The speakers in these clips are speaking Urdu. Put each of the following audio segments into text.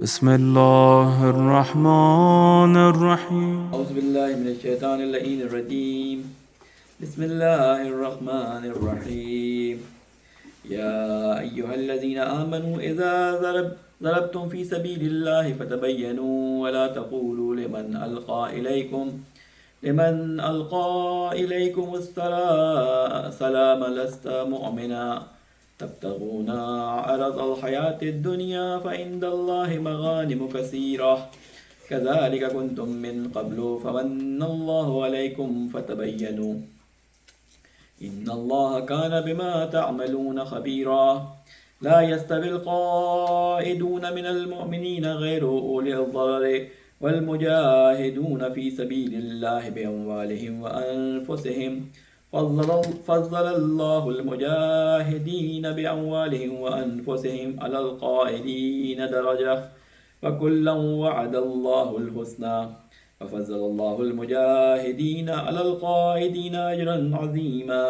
بسم الله الرحمن الرحيم. أعوذ بالله من الشيطان اللعين الرجيم. بسم الله الرحمن الرحيم. يا أيها الذين آمنوا إذا ضربتم في سبيل الله فتبينوا ولا تقولوا لمن ألقى إليكم السلام لست مؤمنا تبتغون عرض الحياة الدنيا فعند الله مغانم كثيرة كذلك كنتم من قبل فمن الله عليكم فتبينوا إن الله كان بما تعملون خبيرا. لا يستوي القائدون من المؤمنين غير أولي الضرر والمجاهدون في سبيل الله بأموالهم وأنفسهم فضل الله المجاهدين بأموالهم وأنفسهم على القائدين درجة وكلا وعد الله الحسنى وفضل الله المجاهدين على القائدين أجرا عظيما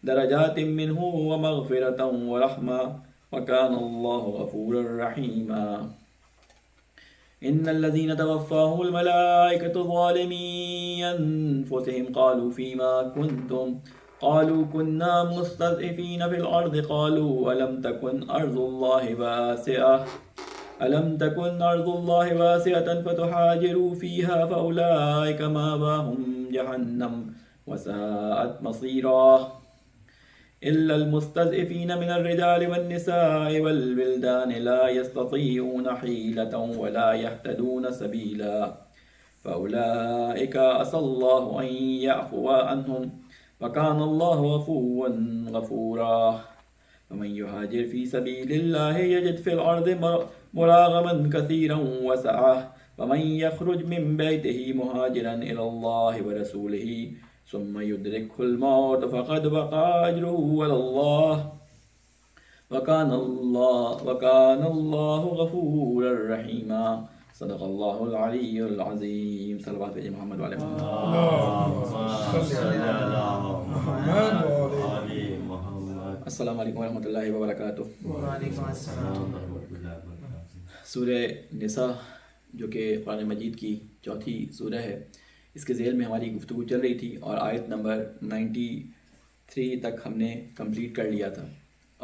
درجات منه ومغفرة ورحمة وكان الله غفورا رحيما. إن الذين توفاهم الملائكة ظالمي أنفسهم قالوا فيما كنتم قالوا كنا مستضعفين في الأرض قالوا ألم تكن أرض الله واسعة فتهاجروا فيها فأولئك مأواهم جهنم وساءت مصيرا. إلا المستضعفين من الرجال والنساء والولدان لا يستطيعون حيلة ولا يهتدون سبيلا فأولئك عسى الله أن يعفو عنهم وكان الله عفوا غفورا. ومن يهاجر في سبيل الله يجد في الأرض مراغما كثيرا وسعة ومن يخرج من بيته مهاجرا إلى الله ورسوله ثم يدركه الموت فقد وقع أجره على الله وكان الله غفورا رحيما. صدق الله العلي العظيم. صلوات محمد وعلى محمد. السلام علیکم ورحمۃ اللہ وبرکاتہ. وعلیکم السلام. سورہ نساء جو کہ قرآن مجید کی چوتھی سورہ ہے، اس کے ذیل میں ہماری گفتگو چل رہی تھی اور آیت نمبر 93 تک ہم نے کمپلیٹ کر لیا تھا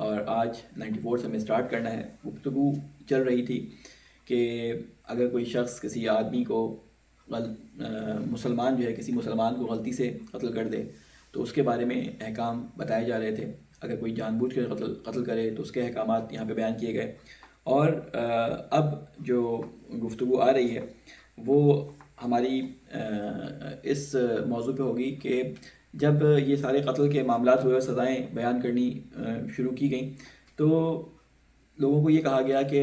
اور آج 94 سے ہمیں سٹارٹ کرنا ہے. گفتگو چل رہی تھی کہ اگر کوئی شخص کسی آدمی کو مسلمان جو ہے کسی مسلمان کو غلطی سے قتل کر دے تو اس کے بارے میں احکام بتائے جا رہے تھے. اگر کوئی جان بوجھ کر قتل کرے تو اس کے احکامات یہاں پہ بیان کیے گئے. اور اب جو گفتگو آ رہی ہے وہ ہماری اس موضوع پہ ہوگی کہ جب یہ سارے قتل کے معاملات ہوئے اور سزائیں بیان کرنی شروع کی گئیں تو لوگوں کو یہ کہا گیا کہ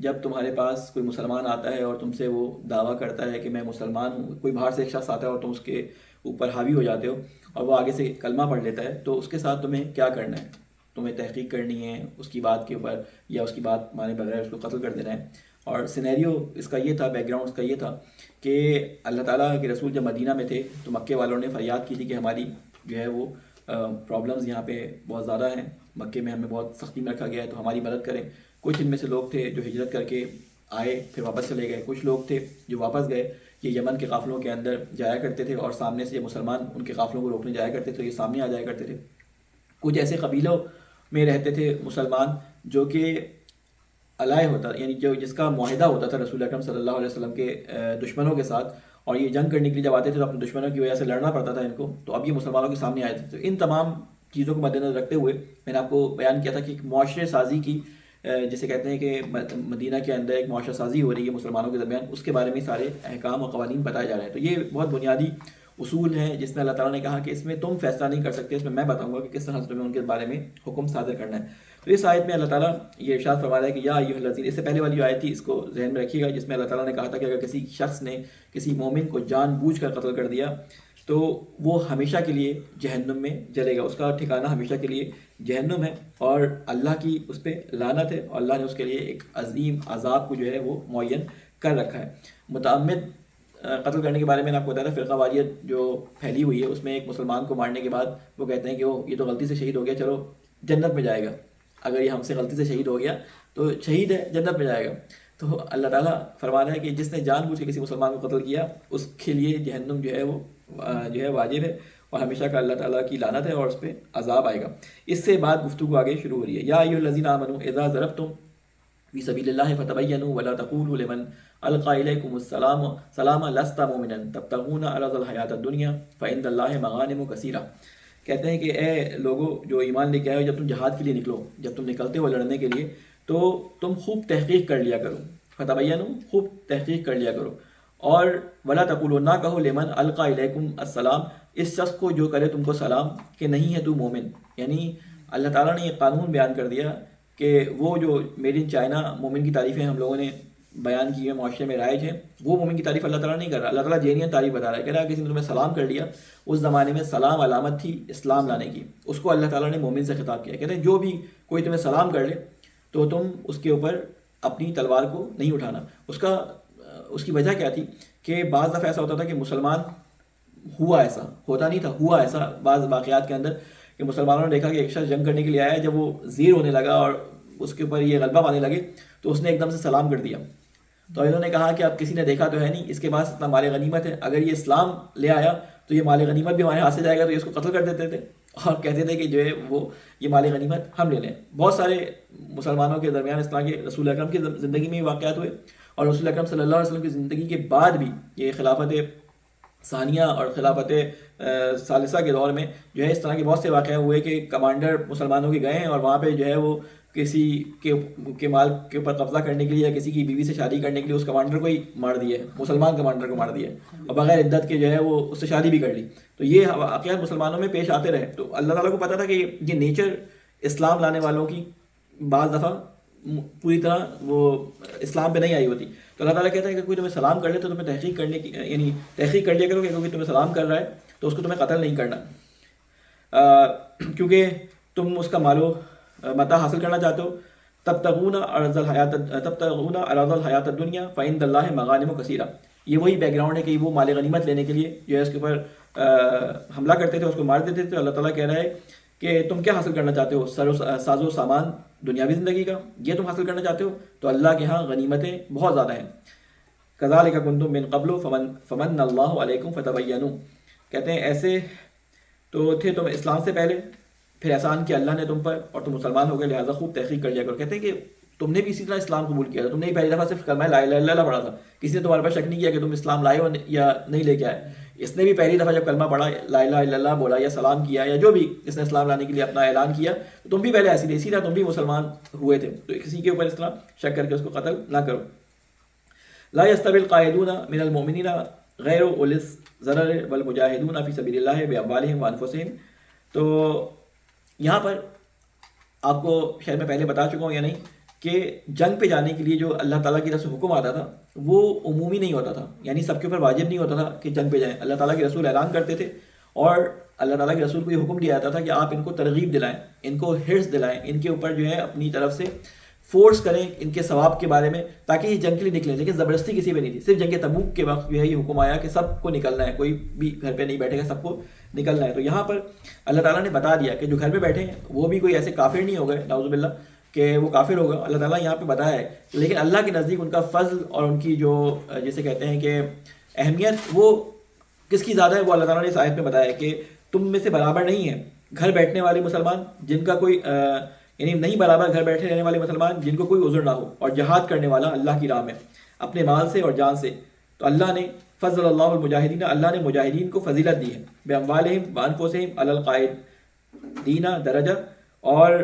جب تمہارے پاس کوئی مسلمان آتا ہے اور تم سے وہ دعویٰ کرتا ہے کہ میں مسلمان ہوں، کوئی باہر سے ایک شخص آتا ہے اور تم اس کے اوپر حاوی ہو جاتے ہو اور وہ آگے سے کلمہ پڑھ لیتا ہے تو اس کے ساتھ تمہیں کیا کرنا ہے؟ تمہیں تحقیق کرنی ہے اس کی بات کے اوپر یا اس کی بات مانے بغیر اس کو قتل کر دینا ہے؟ اور سینیریو اس کا یہ تھا، بیک گراؤنڈ اس کا یہ تھا کہ اللہ تعالیٰ کے رسول جب مدینہ میں تھے تو مکے والوں نے فریاد کی تھی کہ ہماری جو ہے وہ پرابلمز یہاں پہ بہت زیادہ ہیں، مکے میں ہمیں بہت سختی میں رکھا گیا ہے تو ہماری مدد کریں. کچھ ان میں سے لوگ تھے جو ہجرت کر کے آئے پھر واپس چلے گئے، کچھ لوگ تھے جو واپس گئے، یہ یمن کے قافلوں کے اندر جایا کرتے تھے اور سامنے سے یہ مسلمان ان کے قافلوں کو روکنے جایا کرتے تھے تو یہ سامنے آ جایا کرتے تھے. کچھ ایسے قبیلوں میں رہتے تھے مسلمان جو کہ الائے ہوتا یعنی جو جس کا معاہدہ ہوتا تھا رسول اکرم صلی اللہ علیہ وسلم کے دشمنوں کے ساتھ، اور یہ جنگ کرنے کے لیے جب آتے تھے تو اپنے دشمنوں کی وجہ سے لڑنا پڑتا تھا ان کو، تو اب یہ مسلمانوں کے سامنے آئے تھے. تو ان تمام چیزوں کو مد نظر رکھتے ہوئے میں نے آپ کو بیان کیا تھا کہ ایک معاشرے سازی کی جسے کہتے ہیں کہ مدینہ کے اندر ایک معاشرہ سازی ہو رہی ہے مسلمانوں کے درمیان، اس کے بارے میں سارے احکام اور قوانین بتائے جا رہے ہیں. تو یہ بہت بنیادی اصول ہیں جس میں اللہ تعالیٰ نے کہا کہ اس میں تم فیصلہ نہیں کر سکتے، اس میں میں بتاؤں گا کہ کس طرح سے تمہیں ان کے بارے میں حکم صادر کرنا ہے. تو اس آیت میں اللہ تعالیٰ یہ ارشاد فرما رہا ہے کہ یا ایھا الذین، اس سے پہلے والی جو آیت تھی اس کو ذہن میں رکھیے گا جس میں اللہ تعالیٰ نے کہا تھا کہ اگر کسی شخص نے کسی مومن کو جان بوجھ کر قتل کر دیا تو وہ ہمیشہ کے لیے جہنم میں جلے گا، اس کا ٹھکانہ ہمیشہ کے لیے جہنم ہے اور اللہ کی اس پہ لعنت ہے اور اللہ نے اس کے لیے ایک عظیم عذاب کو جو ہے وہ معین کر رکھا ہے. متعمد قتل کرنے کے بارے میں آپ کو بتایا تھا، فرقہ واریت جو پھیلی ہوئی ہے اس میں ایک مسلمان کو مارنے کے بعد وہ کہتے ہیں کہ وہ یہ تو غلطی سے شہید ہو گیا، چلو جنت میں جائے گا، اگر یہ ہم سے غلطی سے شہید ہو گیا تو شہید ہے جنت میں جائے گا. تو اللہ تعالیٰ فرما رہا ہے کہ جس نے جان بوجھ کے کسی مسلمان کو قتل کیا اس کے لیے جہنم جو ہے وہ جو ہے واجب ہے اور ہمیشہ کا اللہ تعالیٰ کی لعنت ہے اور اس پہ عذاب آئے گا. اس سے بعد گفتگو آگے شروع ہو رہی ہے. یا ایھا الذین آمنوا اذا ضربتم فی سبیل اللہ فتبینوا ولا تقولوا لمن القى الیکم السلام لست مؤمنا تبتغون عرض الحیاۃ الدنیا فعند اللہ مغانم کثیرہ. کہتے ہیں کہ اے لوگوں جو ایمان لے کے آئے ہو، جب تم جہاد کے لیے نکلو، جب تم نکلتے ہو لڑنے کے لیے، تو تم خوب تحقیق کر لیا کرو. فتبینوا، خوب تحقیق کر لیا کرو. اور ولا تقولوا، نہ کہو لمن القى الیکم السلام، اس شخص کو جو کرے تم کو سلام کہ نہیں ہے تو مومن. یعنی اللہ تعالیٰ نے یہ قانون بیان کر دیا کہ وہ جو میڈ ان چائنا مومن کی تعریفیں ہم لوگوں نے بیان کی ہیں، معاشرے میں رائج ہیں، وہ مومن کی تعریف اللہ تعالیٰ نہیں کر رہا. اللہ تعالیٰ جینین تعریف بتا رہا ہے. کہہ رہا ہے کسی نے تمہیں سلام کر لیا، اس زمانے میں سلام علامت تھی اسلام لانے کی، اس کو اللہ تعالیٰ نے مومن سے خطاب کیا. کہتے ہیں جو بھی کوئی تمہیں سلام کر لے تو تم اس کے اوپر اپنی تلوار کو نہیں اٹھانا. اس کی وجہ کیا تھی کہ بعض دفعہ ایسا ہوتا تھا کہ مسلمان ہوا ایسا ہوتا نہیں تھا، ہوا ایسا بعض واقعات کے اندر کہ مسلمانوں نے دیکھا کہ ایک شخص جنگ کرنے کے لیے آیا، جب وہ زیر ہونے لگا اور اس کے اوپر یہ غلبہ پانے لگے تو اس نے ایک دم سے سلام کر دیا. تو انہوں نے کہا کہ اب کسی نے دیکھا تو ہے نہیں، اس کے پاس اتنا مال غنیمت ہے، اگر یہ اسلام لے آیا تو یہ مال غنیمت بھی ہمارے ہاتھ سے جائے گا، تو یہ اس کو قتل کر دیتے تھے اور کہتے تھے کہ جو ہے وہ یہ مال غنیمت ہم لے لیں. بہت سارے مسلمانوں کے درمیان اس طرح کے رسول اکرم کی زندگی میں واقعات ہوئے، اور رسول اکرم صلی اللہ علیہ وسلم کی زندگی کے بعد بھی یہ خلافت ثانیہ اور خلافت ثالثہ کے دور میں جو ہے اس طرح کے بہت سے واقعہ ہوئے کہ کمانڈر مسلمانوں کے گئے ہیں اور وہاں پہ جو ہے وہ کسی کے مال کے اوپر قبضہ کرنے کے لیے یا کسی کی بیوی سے شادی کرنے کے لیے اس کمانڈر کو ہی مار دیا ہے، مسلمان کمانڈر کو مار دیا ہے، اور بغیر عدت کے جو ہے وہ اس سے شادی بھی کر لی. تو یہ واقعات مسلمانوں میں پیش آتے رہے. تو اللہ تعالیٰ کو پتہ تھا کہ یہ نیچر اسلام لانے والوں کی بعض دفعہ پوری طرح وہ اسلام پہ نہیں آئی ہوتی. تو اللہ تعالیٰ کہتا ہے کہ کوئی تمہیں سلام کر لے تو تمہیں تحقیق کرنے کی، یعنی تحقیق کر لیا کرو کہ کوئی تمہیں سلام کر رہا ہے تو اس کو تمہیں قتل نہیں کرنا، کیونکہ تم اس کا مال و متاع حاصل کرنا چاہتے ہو. تبتغون عرض الحیات الدنیا فعند اللہ مغانم کثیرہ. یہ وہی بیک گراؤنڈ ہے کہ وہ مال غنیمت لینے کے لیے جو ہے اس کے اوپر حملہ کرتے تھے، اس کو مار دیتے تھے. اللہ تعالیٰ کہہ رہا ہے کہ تم کیا حاصل کرنا چاہتے ہو؟ ساز و سامان دنیاوی زندگی کا، یہ تم حاصل کرنا چاہتے ہو؟ تو اللہ کے ہاں غنیمتیں بہت زیادہ ہیں. کذالک کنتم من قبل فمن اللہ علیکم فتبینوا. کہتے ہیں ایسے تو تھے تم اسلام سے پہلے، پھر احسان کیا اللہ نے تم پر اور تم مسلمان ہو گئے، لہٰذا خوب تحقیق کر لیا کرو. کہتے ہیں کہ تم نے بھی اسی طرح اسلام قبول کیا تھا، تم نے پہلی دفعہ صرف کلمہ لا الہ الا اللہ پڑھا تھا، کسی نے تمہارے پر شک نہیں کیا کہ تم اسلام لائے ہو یا نہیں لے کے آئے. اس نے بھی پہلی دفعہ جب کلمہ پڑھا، لا الہ الا اللہ بولا یا سلام کیا یا جو بھی اس نے اسلام لانے کے لیے اپنا اعلان کیا، تو تم بھی پہلے ایسی تھے، اسی طرح تم بھی مسلمان ہوئے تھے. تو کسی کے اوپر اس طرح شک کر کے اس کو قتل نہ کرو. لا يستوي القاعدون من المؤمنین غیر اولی الضرر والمجاہدون فی سبیل اللہ باموالہم وانفسہم. تو یہاں پر آپ کو شاید میں پہلے بتا چکا ہوں یا نہیں کہ جنگ پہ جانے کے لیے جو اللہ تعالیٰ کی طرف سے حکم آتا تھا وہ عمومی نہیں ہوتا تھا، یعنی سب کے اوپر واجب نہیں ہوتا تھا کہ جنگ پہ جائیں. اللہ تعالیٰ کے رسول اعلان کرتے تھے اور اللہ تعالیٰ کے رسول کو یہ حکم دیا جاتا تھا کہ آپ ان کو ترغیب دلائیں، ان کو حرص دلائیں، ان کے اوپر جو ہے اپنی طرف سے فورس کریں ان کے ثواب کے بارے میں تاکہ یہ جنگ کے لیے نکلیں. لیکن زبردستی کسی پہ نہیں تھی. صرف جنگ تبوک کے وقت جو ہے یہ حکم آیا کہ سب کو نکلنا ہے، کوئی بھی گھر پہ نہیں بیٹھے گا، سب کو نکلنا ہے. تو یہاں پر اللہ تعالیٰ نے بتا دیا کہ جو گھر پہ بیٹھے ہیں وہ بھی کوئی ایسے کافر نہیں ہو گئے نعوذ باللہ کہ وہ کافر ہوگا. اللہ تعالیٰ یہاں پہ بتایا ہے، لیکن اللہ کے نزدیک ان کا فضل اور ان کی جو جیسے کہتے ہیں کہ اہمیت وہ کس کی زیادہ ہے، وہ اللہ تعالیٰ نے اس آیت میں بتایا کہ تم میں سے برابر نہیں ہے گھر بیٹھنے والے مسلمان جن کا کوئی یعنی نہیں برابر گھر بیٹھے رہنے والے مسلمان جن کو کوئی عذر نہ ہو، اور جہاد کرنے والا اللہ کی راہ میں اپنے مال سے اور جان سے. تو اللہ نے فضل اللہ المجاہدین، اللہ نے مجاہدین کو فضیلت دی ہے باموالہم وانفسہم علی القاعدین درجہ، اور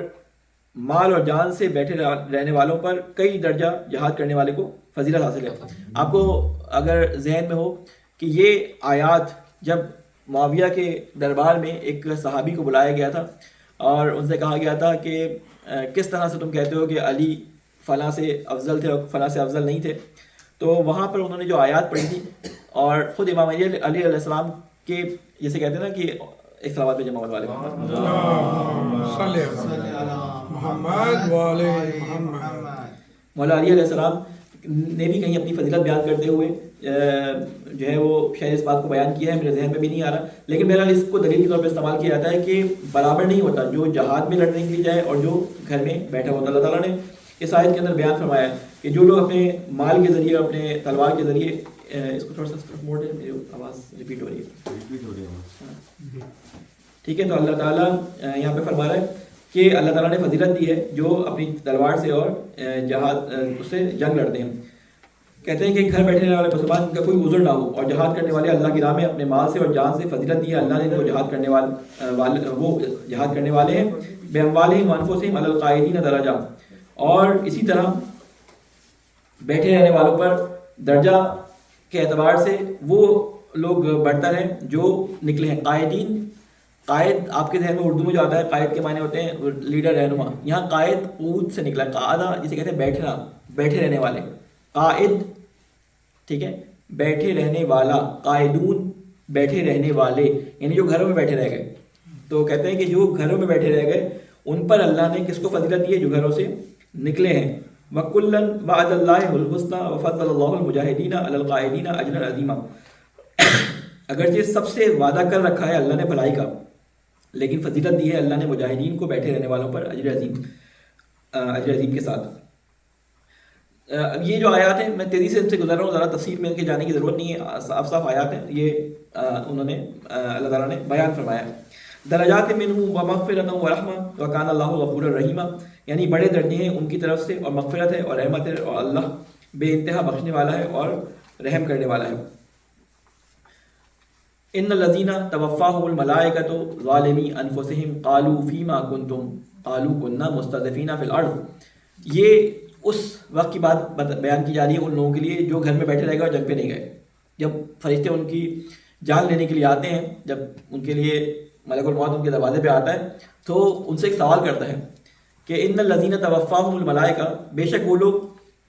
مال اور جان سے بیٹھے رہنے والوں پر کئی درجہ جہاد کرنے والے کو فضیلت حاصل ہے. آپ کو اگر ذہن میں ہو کہ یہ آیات جب معاویہ کے دربار میں ایک صحابی کو بلایا گیا تھا اور ان سے کہا گیا تھا کہ کس طرح سے تم کہتے ہو کہ علی فلاں سے افضل تھے اور فلاں سے افضل نہیں تھے، تو وہاں پر انہوں نے جو آیات پڑھی تھی اور خود امام علی علیہ السلام کے جیسے کہتے ہیں نا کہ ایک صلوات پہ جمع والے مولا علی علیہ السلام نے بھی کہیں اپنی فضیلت بیان کرتے ہوئے جو ہے وہ شاید اس بات کو بیان کیا ہے، میرے ذہن میں بھی نہیں آ رہا، لیکن بہرحال اس کو دلیل کے طور پہ استعمال کیا جاتا ہے کہ برابر نہیں ہوتا جو جہاد میں لڑنے کے لیے جائے اور جو گھر میں بیٹھا ہوتا. اللہ تعالیٰ نے اس آیت کے اندر بیان فرمایا ہے کہ جو لوگ اپنے مال کے ذریعے اپنے تلوار کے ذریعے اس کو تھوڑا سا موڑ دیں، میری آواز ریپیٹ ہو رہی ہے. ٹھیک ہے، تو اللہ تعالیٰ یہاں پہ فرما رہا ہے کہ اللہ تعالیٰ نے فضیلت دی ہے جو اپنی تلوار سے اور جہاد اس سے جنگ لڑتے ہیں. کہتے ہیں کہ گھر بیٹھے رہنے والے مسلمان کا کوئی عذر نہ ہو اور جہاد کرنے والے اللہ کی راہ میں اپنے مال سے اور جان سے فضیلت دی ہے. اللہ نے ان کو جہاد کرنے وہ جہاد کرنے والے ہیں بے اموالہم وانفسہم علی القاعدین درجہ، اور اسی طرح بیٹھے رہنے والوں پر درجہ کے اعتبار سے وہ لوگ برتر ہیں جو نکلے ہیں. قائدین، قائد آپ کے ذہن میں اردو میں جو آتا ہے قائد کے معنی ہوتے ہیں لیڈر، رہنما. یہاں قائد قعود سے نکلا ہے، قعدہ جسے کہتے ہیں بیٹھنا، بیٹھے رہنے والے. قائد ٹھیک ہے، بیٹھے رہنے والا. قائدون بیٹھے رہنے والے، یعنی جو گھروں میں بیٹھے رہ گئے. تو کہتے ہیں کہ جو گھروں میں بیٹھے رہ گئے ان پر اللہ نے کس کو فضیلت دی ہے؟ جو گھروں سے نکلے ہیں. وَكُلًّا وَعَدَ اللَّهُ الْحُسْنَىٰ وَفَضَّلَ اللَّهُ الْمُجَاهِدِينَ عَلَى الْقَاعِدِينَ أَجْرًا عَظِيمًا. اگرچہ سب سے وعدہ کر رکھا ہے اللہ نے بھلائی کا، لیکن فضیلت دی ہے اللہ نے مجاہدین کو بیٹھے رہنے والوں پر اجر عظیم کے ساتھ. اب یہ جو آیات ہیں میں تیزی سے ان سے گزر رہا ہوں، ذرا تفصیل میں ان کے جانے کی ضرورت نہیں ہے، صاف صاف آیات ہیں. یہ انہوں نے اللہ تعالیٰ نے بیان فرمایا. درجات منہ ومغفرۃ ورحمہ وکان اللہ غفورا رحیما، یعنی بڑے درجے ہیں ان کی طرف سے اور مغفرت ہے اور رحمت ہے، اور اللہ بے انتہا بخشنے والا ہے اور رحم کرنے والا ہے. ان الذین توفاہم الملائکۃ ظالمی انفسہم قالوا فیما کنتم قالوا کنا مستضعفین فی الارض. یہ اس وقت کی بات بیان کی جا رہی ہے ان لوگوں کے لیے جو گھر میں بیٹھے رہ گئے اور جنگ پہ نہیں گئے. جب فرشتے ان کی جان لینے کے لیے آتے ہیں، جب ان کے لیے ملک الموت ان کے دروازے پہ آتا ہے تو ان سے ایک سوال کرتا ہے کہ ان الذین توفاہم الملائکہ، بے شک وہ لوگ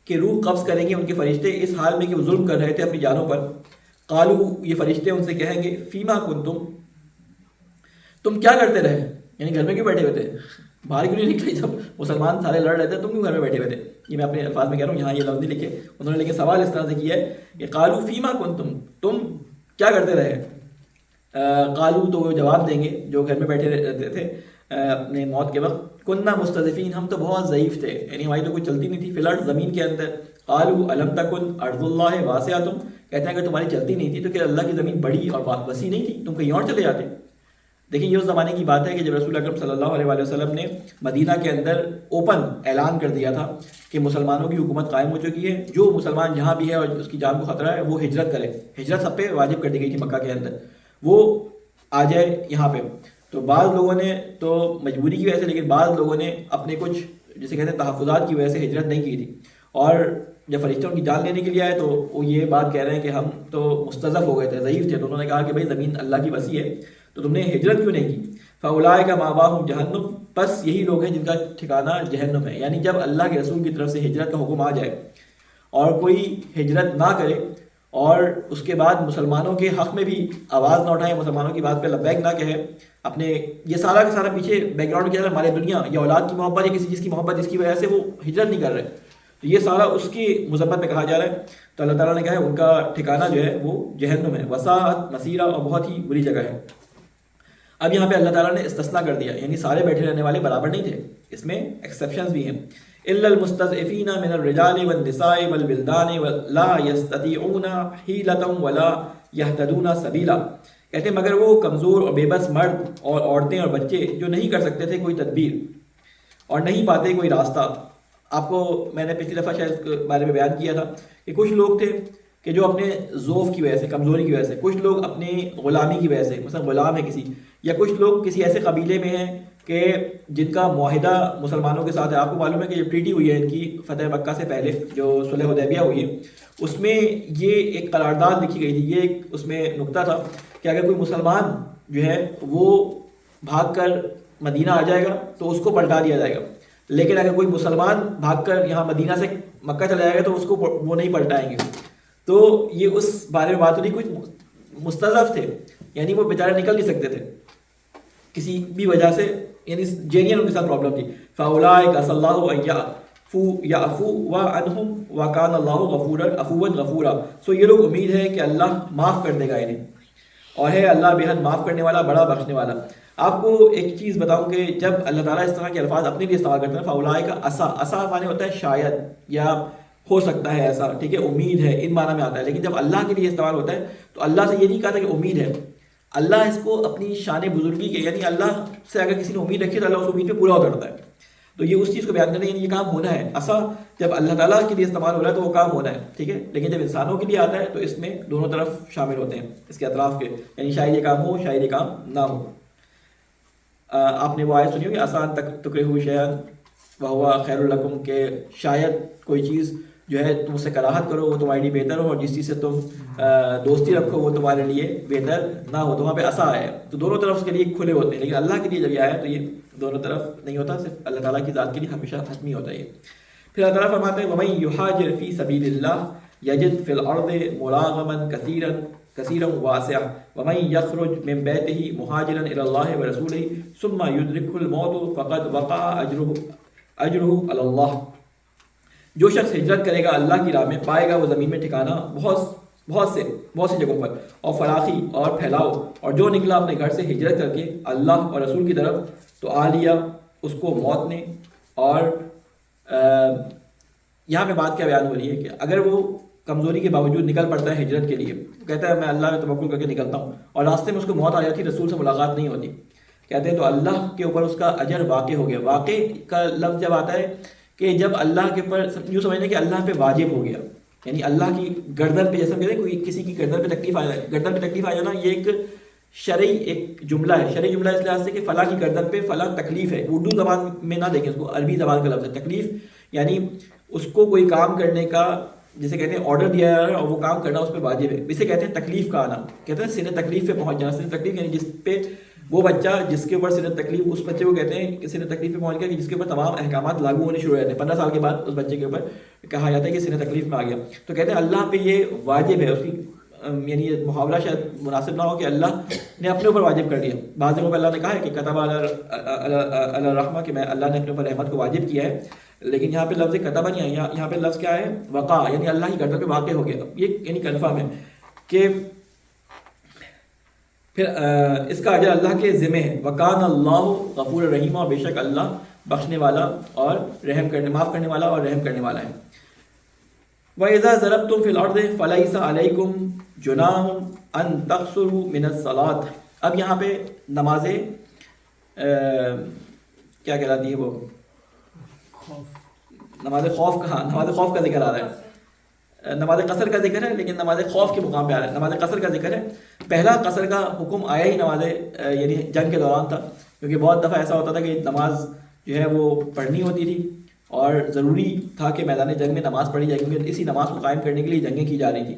کہ روح قبض کریں گے ان کے فرشتے اس حال میں کہ وہ ظلم کر رہے تھے اپنی جانوں پر. قالو، یہ فرشتے ان سے کہیں گے فیما کنتم، تم کیا کرتے رہے، یعنی گھر میں کیوں بیٹھے ہوئے تھے، باہر کیوں نہیں نکلے؟ جب مسلمان سارے لڑ رہے تھے تم کیوں گھر میں بیٹھے ہوئے تھے؟ یہ میں اپنے الفاظ میں کہہ رہا ہوں، یہاں یہ لفظ نہیں لکھے انہوں نے، لیکن سوال اس طرح سے کیا ہے کہ قالو فیما کنتم، تم کیا کرتے رہے. قالو تو وہ جواب دیں گے جو گھر میں بیٹھے رہتے تھے اپنے موت کے وقت، کننا مستضعفین، ہم تو بہت ضعیف تھے، یعنی ہماری تو کوئی چلتی نہیں تھی، فی الارض زمین کے اندر. قالو الم تکن ارض اللہ واسعۃ، کہتے ہیں کہ تمہاری چلتی نہیں تھی تو کہ اللہ کی زمین بڑی اور وسیع نہیں تھی، تم کہیں اور چلے جاتے. دیکھیں یہ اس زمانے کی بات ہے کہ جب رسول اکرم صلی اللہ علیہ وآلہ وسلم نے مدینہ کے اندر اوپن اعلان کر دیا تھا کہ مسلمانوں کی حکومت قائم ہو چکی ہے، جو مسلمان جہاں بھی ہے اور اس کی جان کو خطرہ ہے وہ ہجرت کرے. ہجرت سب پہ واجب کر دی گئی تھی مکہ کے اندر، وہ آ جائے یہاں پہ. تو بعض لوگوں نے تو مجبوری کی وجہ سے، لیکن بعض لوگوں نے اپنے کچھ جسے کہتے ہیں تحفظات کی وجہ سے ہجرت نہیں کی تھی. اور جب فرشتے ان کی جان لینے کے لیے آئے تو وہ یہ بات کہہ رہے ہیں کہ ہم تو مستضعف ہو گئے تھے، ضعیف تھے. تو انہوں نے کہا کہ بھائی زمین اللہ کی وسیع ہے تو تم نے ہجرت کیوں نہیں کی. فاولئک مأواہم جہنم، بس یہی لوگ ہیں جن کا ٹھکانہ جہنم ہے. یعنی جب اللہ کے رسول کی طرف سے ہجرت کا حکم آ جائے اور کوئی ہجرت نہ کرے اور اس کے بعد مسلمانوں کے حق میں بھی آواز نہ اٹھائے، مسلمانوں کی بات پہ لبیک نہ کہے، اپنے یہ سارا کا سارا پیچھے بیک گراؤنڈ کیا ہے، ہمارے دنیا یا اولاد کی محبت یا کسی چیز کی محبت جس کی وجہ سے وہ ہجرت نہیں کر رہے، تو یہ سارا اس کی مذمت میں کہا جا رہا ہے. تو اللہ تعالیٰ نے کہا ہے ان کا ٹھکانہ جو ہے وہ جہنم ہے، وساعت مسیرہ، اور بہت ہی بری جگہ ہے. اب یہاں پہ اللہ تعالیٰ نے استثناء کر دیا، یعنی سارے بیٹھے رہنے والے برابر نہیں تھے، اس میں ایکسیپشنز بھی ہیں. الا المستضعفین من الرجال والنساء والولدان لا يستطيعون حیلۃ ولا يهتدون سبیلا، کہتے ہیں مگر وہ کمزور اور بے بس مرد اور عورتیں اور بچے جو نہیں کر سکتے تھے کوئی تدبیر اور نہیں پاتے کوئی راستہ. آپ کو میں نے پچھلی دفعہ شاید اس کے بارے میں بیان کیا تھا کہ کچھ لوگ تھے کہ جو اپنے ضعف کی وجہ سے، کمزوری کی وجہ سے، کچھ لوگ اپنی غلامی کی وجہ سے، مثلا غلام ہے کسی، یا کچھ لوگ کسی ایسے قبیلے میں ہیں کہ جن کا معاہدہ مسلمانوں کے ساتھ ہے. آپ کو معلوم ہے کہ جو ٹریٹی ہوئی ہے ان کی فتح مکہ سے پہلے، جو صلح حدیبیہ ہوئی ہے، اس میں یہ ایک قرارداد لکھی گئی تھی. یہ ایک اس میں نقطہ تھا کہ اگر کوئی مسلمان جو ہے وہ بھاگ کر مدینہ آ جائے گا تو اس کو پلٹا دیا جائے گا، لیکن اگر کوئی مسلمان بھاگ کر یہاں مدینہ سے مکہ چلا جائے گا تو اس کو وہ نہیں پلٹائیں گے. تو یہ اس بارے میں بات ہو رہی، کچھ مستضعف تھے، یعنی وہ بیچارے نکل نہیں سکتے تھے کسی بھی وجہ سے، یعنی جینین ان کے ساتھ پرابلم تھی. فاولئک عسى الله ان یعفو عنہم وکان اللہ عفوا غفورا. سو یہ لوگ امید ہے کہ اللہ معاف کر دے گا انہیں، اور ہے اللہ بے حد معاف کرنے والا، بڑا بخشنے والا. آپ کو ایک چیز بتاؤں کہ جب اللہ تعالیٰ اس طرح کے الفاظ اپنے لیے استعمال کرتے ہیں فاولائے کا عسا معنی ہوتا ہے شاید یا ہو سکتا ہے ایسا، ٹھیک ہے، امید ہے، ان معنی میں آتا ہے. لیکن جب اللہ کے لیے استعمال ہوتا ہے تو اللہ سے یہ نہیں کہا تھا کہ امید ہے، اللہ اس کو اپنی شان بزرگی کے، یعنی اللہ سے اگر کسی نے امید رکھی تو اللہ اس امید پہ پورا اترتا ہے. تو یہ اس چیز کو بیان کرنے، یعنی یہ کام ہونا ہے. عصا جب اللہ تعالیٰ کے لیے استعمال ہو رہا ہے تو وہ کام ہونا ہے، ٹھیک ہے. لیکن جب انسانوں کے لیے آتا ہے تو اس میں دونوں طرف شامل ہوتے ہیں، اس کے اطراف کے، یعنی شاید یہ کام ہو، شاید یہ کام نہ ہو. آپ نے وہ آیت سنی ہوگی آسان تکرہوا شیئا وہو خیر لکم، کہ شاید کوئی چیز جو ہے تم سے کراہت کرو وہ تمہارے لیے بہتر ہو، اور جس چیز سے تم دوستی رکھو وہ تمہارے لیے بہتر نہ ہو. تو وہاں پہ عصا ہے تو دونوں طرف اس کے لیے کھلے ہوتے ہیں. لیکن اللہ کے لیے جب یہ آیا تو یہ دونوں طرف نہیں ہوتا، صرف اللہ تعالیٰ کی ذات کے لیے ہمیشہ حتمی ہوتا ہے یہ. پھر اللہ تعالیٰ فرماتے ہیں وَمَن يُهَاجِرْ فِي سَبِيلِ اللَّهِ يَجِدْ فِي الْأَرْضِ مُرَاغَمًا كَثِيرًا وَاسِعًا وَمَن يَخْرُجْ مِن بَيْتِهِ مُهَاجِرًا إِلَى اللَّهِ وَرَسُولِهِ ثُمَّ يُدْرِكْهُ الْمَوْتُ فَقَدْ وَقَعَ أَجْرُهُ عَلَى اللَّهِ. جو شخص ہجرت کرے گا اللہ کی راہ میں پائے گا وہ زمین میں ٹھکانہ بہت سی جگہوں پر اور فراخی اور پھیلاؤ. اور جو نکلا اپنے گھر سے ہجرت کر کے اللہ اور رسول کی طرف تو آ لیا اس کو موت نے. اور یہاں پہ بات کیا بیان ہو رہی ہے کہ اگر وہ کمزوری کے باوجود نکل پڑتا ہے ہجرت کے لیے، کہتا ہے میں اللہ میں توکل کر کے نکلتا ہوں، اور راستے میں اس کو موت آ جاتی، رسول سے ملاقات نہیں ہوتی، کہتے ہیں تو اللہ کے اوپر اس کا اجر واقع ہو گیا. واقع کا لفظ جب آتا ہے کہ جب اللہ کے اوپر یوں سمجھنا کہ اللہ پہ واجب ہو گیا، یعنی اللہ کی گردن پہ، جیسا کہتے ہیں کوئی کسی کی گردن پہ تکلیف آ جائے، گردن پہ تکلیف آ جانا یہ ایک شرعی ایک جملہ ہے. شرعی جملہ اس لحاظ سے کہ فلاں کی گردن پہ فلاں تکلیف ہے. اردو زبان میں نہ دیکھیں اس کو، عربی زبان کا لفظ ہے تکلیف، یعنی اس کو کوئی کام کرنے کا جسے کہتے ہیں آرڈر دیا جا رہا ہے اور وہ کام کرنا اس پہ واجب ہے، اسے کہتے ہیں تکلیف کا آنا. کہتے ہیں سن تکلیف پہ پہنچ جانا. سن تکلیف یعنی جس پہ وہ بچہ جس کے اوپر سن تکلیف، اس بچے کو کہتے ہیں کہ سن تکلیف پہ پہنچ گیا، کہ جس کے اوپر تمام احکامات لاگو ہونے شروع ہو جاتے ہیں. 15 سال کے بعد اس بچے کے اوپر کہا جاتا ہے کہ سن تکلیف میں آ گیا. تو کہتے ہیں اللہ پہ یہ واجب ہے. اس کی یعنی یہ محاورہ شاید مناسب نہ ہو کہ اللہ نے اپنے اوپر واجب کر دیا. بعض جگہوں پہ اللہ نے کہا ہے کہ کتب علی الرحمہ، کہ میں اللہ نے اپنے اوپر رحمت کو واجب کیا ہے. لیکن یہاں پہ لفظ کتبہ نہیں ہے، یہاں پہ لفظ کیا ہے وقع، یعنی اللہ کی گردن پہ واقع ہو گیا. یہ یعنی کنفرم ہے کہ پھر اس کا اجر اللہ کے ذمہ ہے. وکان اللہ غفور رحیم، اور بے شک اللہ بخشنے والا اور رحم کرنے، معاف کرنے والا اور رحم کرنے والا ہے. وَإِذَا ضَرَبْتُمْ فِي الْأَرْضِ فَلَيْسَ عَلَيْكُمْ جُنَاحٌ أَن تَقْصُرُوا مِنَ الصَّلَاةِ. اب یہاں پہ نمازیں کیا کہلاتی ہے، وہ نماز خوف کا، نماز خوف کا ذکر آ رہا ہے. نماز قصر کا ذکر ہے لیکن نماز خوف کے مقام پہ آ رہا ہے. نماز قصر کا ذکر ہے. پہلا قصر کا حکم آیا ہی نماز یعنی جنگ کے دوران تھا، کیونکہ بہت دفعہ ایسا ہوتا تھا کہ نماز جو ہے وہ پڑھنی ہوتی تھی اور ضروری تھا کہ میدان جنگ میں نماز پڑھی جائے، کیونکہ اسی نماز کو قائم کرنے کے لیے جنگیں کی جا رہی تھی.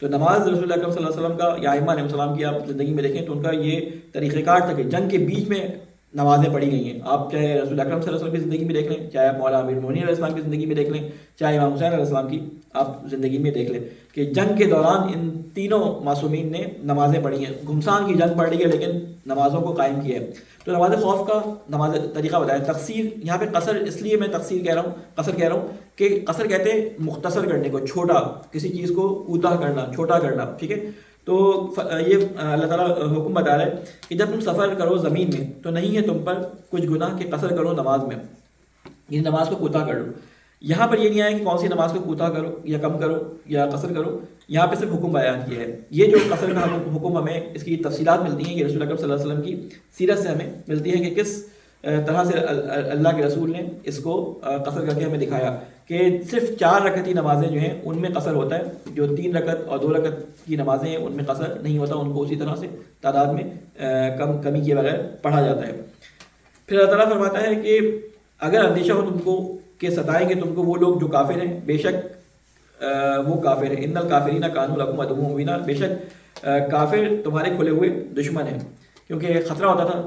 تو نماز رسول اللہ صلی اللہ علیہ وسلم کا یا ائمہ علیہ السلام کی آپ زندگی میں دیکھیں تو ان کا یہ طریقہ کار تھا کہ جنگ کے بیچ میں نمازیں پڑھی گئی ہیں. آپ چاہے رسول اکرم صلی اللہ علیہ وسلم کی زندگی میں دیکھ لیں، چاہے آپ مولانا امیر المومنین علیہ السلام کی زندگی میں دیکھ لیں، چاہے امام حسین علیہ السلام کی آپ زندگی میں دیکھ لیں، کہ جنگ کے دوران ان تینوں معصومین نے نمازیں پڑھی ہیں. گھمسان کی جنگ پڑھی ہے لیکن نمازوں کو قائم کیا ہے. تو نماز خوف کا نماز طریقہ بتایا. تقصیر، یہاں پہ قصر اس لیے میں تقصیر کہہ رہا ہوں، قصر کہہ رہا ہوں کہ قصر کہتے ہیں مختصر کرنے کو، چھوٹا، کسی چیز کو کوتاہ کرنا، چھوٹا کرنا، ٹھیک ہے. تو یہ اللہ تعالیٰ حکم بتا رہا ہے کہ جب تم سفر کرو زمین میں تو نہیں ہے تم پر کچھ گناہ کہ قصر کرو نماز میں، یعنی نماز کو کوتاہ کر لو. یہاں پر یہ نہیں آیا کہ کون سی نماز کو کوتاہ کرو یا کم کرو یا قصر کرو، یہاں پہ صرف حکم بیان کیا ہے. یہ جو قصر کا حکم ہمیں اس کی تفصیلات ملتی ہیں، یہ رسول اکرم صلی اللہ علیہ وسلم کی سیرت سے ہمیں ملتی ہے کہ کس طرح سے اللہ کے رسول نے اس کو قصر کر کے ہمیں دکھایا کہ صرف 4 رکعتی نمازیں جو ہیں ان میں قصر ہوتا ہے، جو 3 رکعت اور 2 رکعت کی نمازیں ہیں ان میں قصر نہیں ہوتا، ان کو اسی طرح سے تعداد میں کمی کیے بغیر پڑھا جاتا ہے. پھر اللہ تعالیٰ فرماتا ہے کہ اگر اندیشہ ہو تم کو کہ ستائیں گے تم کو وہ لوگ جو کافر ہیں، بے شک وہ کافر ہیں. ان الکافرین کانوا لکم عدوا مبینا، بے شک کافر تمہارے کھلے ہوئے دشمن ہیں. کیونکہ خطرہ ہوتا تھا،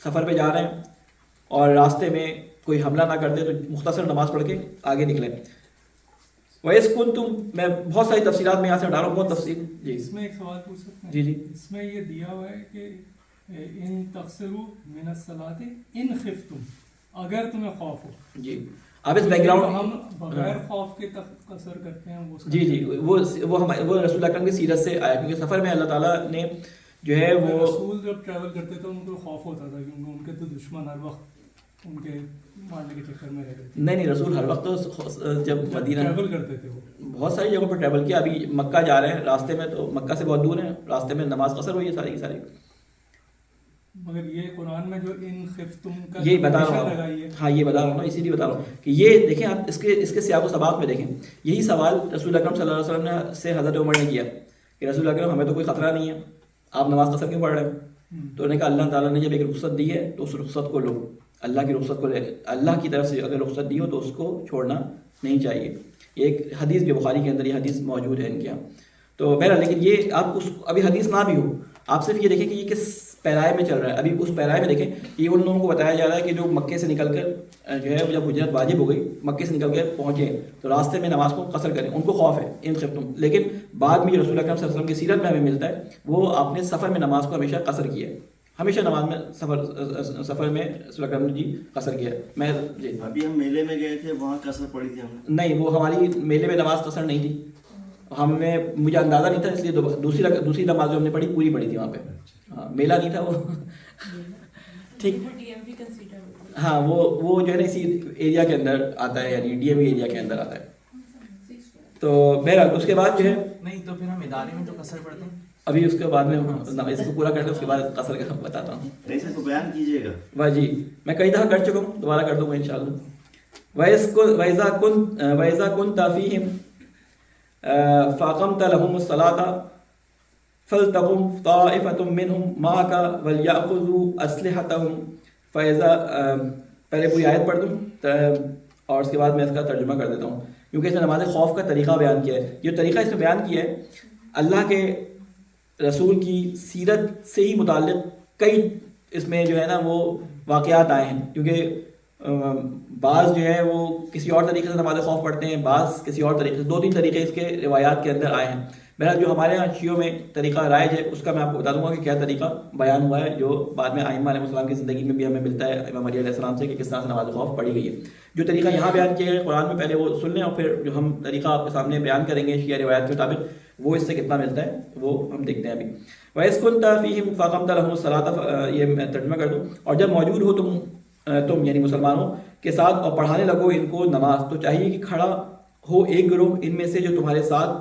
سفر پہ جا رہے ہیں اور راستے میں کوئی حملہ نہ کر دے تو مختصر نماز پڑھ کے آگے نکلیں. وَإِذْ كُنْتُمْ، میں بہت ساری تفصیلات میں یہاں سے ہٹا رہا ہوں، بہت تفصیل. جی اس میں ایک سوال پوچھ سکتے ہیں؟ جی جی. اس میں یہ دیا ہوا ہے کہ ان تقصروا من الصلاۃ ان خفتم، اگر تمہیں خوف ہو. جی آپ اس بیک گراؤنڈ، ہم بغیر خوف کے قصر کرتے ہیں وہ. جی جی وہ رسول اکرم کی سیرت سے آیا، کیونکہ سفر میں اللہ تعالیٰ نے جو ہے وہ رسول جب ٹریول کرتے تھے ان کو خوف ہوتا تھا کیونکہ ان کے تو دشمن ہر وقت ان کے مارنے کے چکر میں رہتے تھے. نہیں رسول ہر وقت تو جب مدینہ ٹریول کرتے تھے وہ بہت ساری جگہوں پر ٹریول کیا. ابھی مکہ جا رہے ہیں راستے میں تو مکہ سے بہت دور ہے, راستے میں نماز قصر ہوئی ہے ساری کی ساری. مگر یہ قرآن میں جو ان خفتم کا یہ بتا رہا لگائی ہے, ہوں, ہاں یہ بتا رہا ہوں نا, اسی لیے بتا رہا ہوں کہ یہ دیکھیں آپ اس کے سیاق و سباق میں دیکھیں. یہی سوال رسول اکرم صلی اللہ علیہ وسلم نے سے حضرت عمر نے کیا کہ رسول اکرم ہمیں تو کوئی خطرہ نہیں ہے, آپ نماز قصر کیوں پڑھ رہے ہیں؟ تو انہوں نے کہا اللہ تعالیٰ نے جب ایک رخصت دی ہے تو اس رخصت کو لو, اللہ کی رخصت کو لے, اللہ کی طرف سے اگر رخصت دی ہو تو اس کو چھوڑنا نہیں چاہیے. ایک حدیث بھی بخاری کے اندر یہ حدیث موجود ہے ان کے یہاں. تو بہرحال لیکن یہ آپ اس ابھی حدیث نہ بھی ہو, آپ صرف یہ دیکھیں کہ یہ کس پیرائے میں چل رہا ہے. ابھی اس پیرائے میں دیکھیں کہ ان لوگوں کو بتایا جا رہا ہے کہ جو مکے سے نکل کر جو ہے جب ہجرت واجب ہو گئی, مکے سے نکل کر پہنچے تو راستے میں نماز کو قصر کریں, ان کو خوف ہے ان خفتم. لیکن بعد میں جو رسول اکرم صلی اللہ علیہ وسلم کی سیرت میں ہمیں ملتا ہے وہ آپ نے سفر میں نماز کو ہمیشہ قصر کیا ہے, ہمیشہ نماز میں سفر میں رسول اکرم جی قصر کیا. میں جی ابھی ہم میلے میں گئے تھے وہاں قصر پڑی تھی ہم نے. نہیں وہ ہماری میلے میں نماز قصر نہیں تھی, ہم نے مجھے اندازہ نہیں تھا اس لیے دوسری نماز جو ہم نے پڑھی پوری پڑھی تھی وہاں پہ. ہاں میلہ نہیں تھا وہ ٹھیک. ہاں وہ جو ہے نا اسی ایریا کے اندر آتا ہے, یعنی ڈی ایم وی ایریا کے اندر آتا ہے. تو بہرحال اس کے بعد جو ہے نہیں تو پھر ہم ادارے میں تو قصر پڑھتے ہیں. ابھی اس کے بعد میں اس کو پورا کرتے ہیں, اس کے بعد قصر کا بتاتا ہوں. نہیں سر تو بیان کیجیے گا. واہ جی میں کئی دفعہ کر چکا ہوں, دوبارہ کر دوں گا انشاءاللہ. وَإِذَا كُنْتَ فِيهِمْ فَأَقَمْتَ لَهُمُ الصَّلَاةَ فَلْتَقُمْ طَائِفَةٌ مِّنْهُمْ مَعَكَ وَلْيَأْخُذُوا أَسْلِحَتَهُمْ فَإِذَا پہلے پوری آیت پڑھ دوں اور اس کے بعد میں اس کا ترجمہ کر دیتا ہوں, کیونکہ اس نے نماز خوف کا طریقہ بیان کیا ہے. یہ طریقہ اس نے بیان کیا ہے اللہ کے رسول کی سیرت سے ہی متعلق کئی اس میں جو ہے نا وہ واقعات آئے ہیں, کیونکہ بعض جو ہے وہ کسی اور طریقے سے نماز خوف پڑھتے ہیں, بعض کسی اور طریقے سے, 2-3 طریقے اس کے روایات کے اندر آئے ہیں. بہرحال جو ہمارے یہاں شیعوں میں طریقہ رائج ہے اس کا میں آپ کو بتا دوں گا کہ کیا طریقہ بیان ہوا ہے, جو بعد میں ائمہ علیہ السلام کی زندگی میں بھی ہمیں ملتا ہے امام علی علیہ السلام سے کہ کس طرح سے نماز خوف پڑھی گئی ہے. جو طریقہ یہاں بیان کیا ہے قرآن میں پہلے وہ سن لیں, اور پھر جو ہم طریقہ آپ کے سامنے بیان کریں گے شیعہ روایات کے مطابق وہ اس سے کتنا ملتا ہے وہ ہم دیکھتے ہیں ابھی. وَإِذْ كُنْتَ فِيهِمْ فَأَقَمْتَ لَهُمُ الصَّلَاةَ, یہ میں ترجمہ کر دوں, اور جب موجود ہو تم یعنی مسلمانوں کے ساتھ اور پڑھانے لگو ان کو نماز, تو چاہیے کہ کھڑا ہو ایک گروہ ان میں سے جو تمہارے ساتھ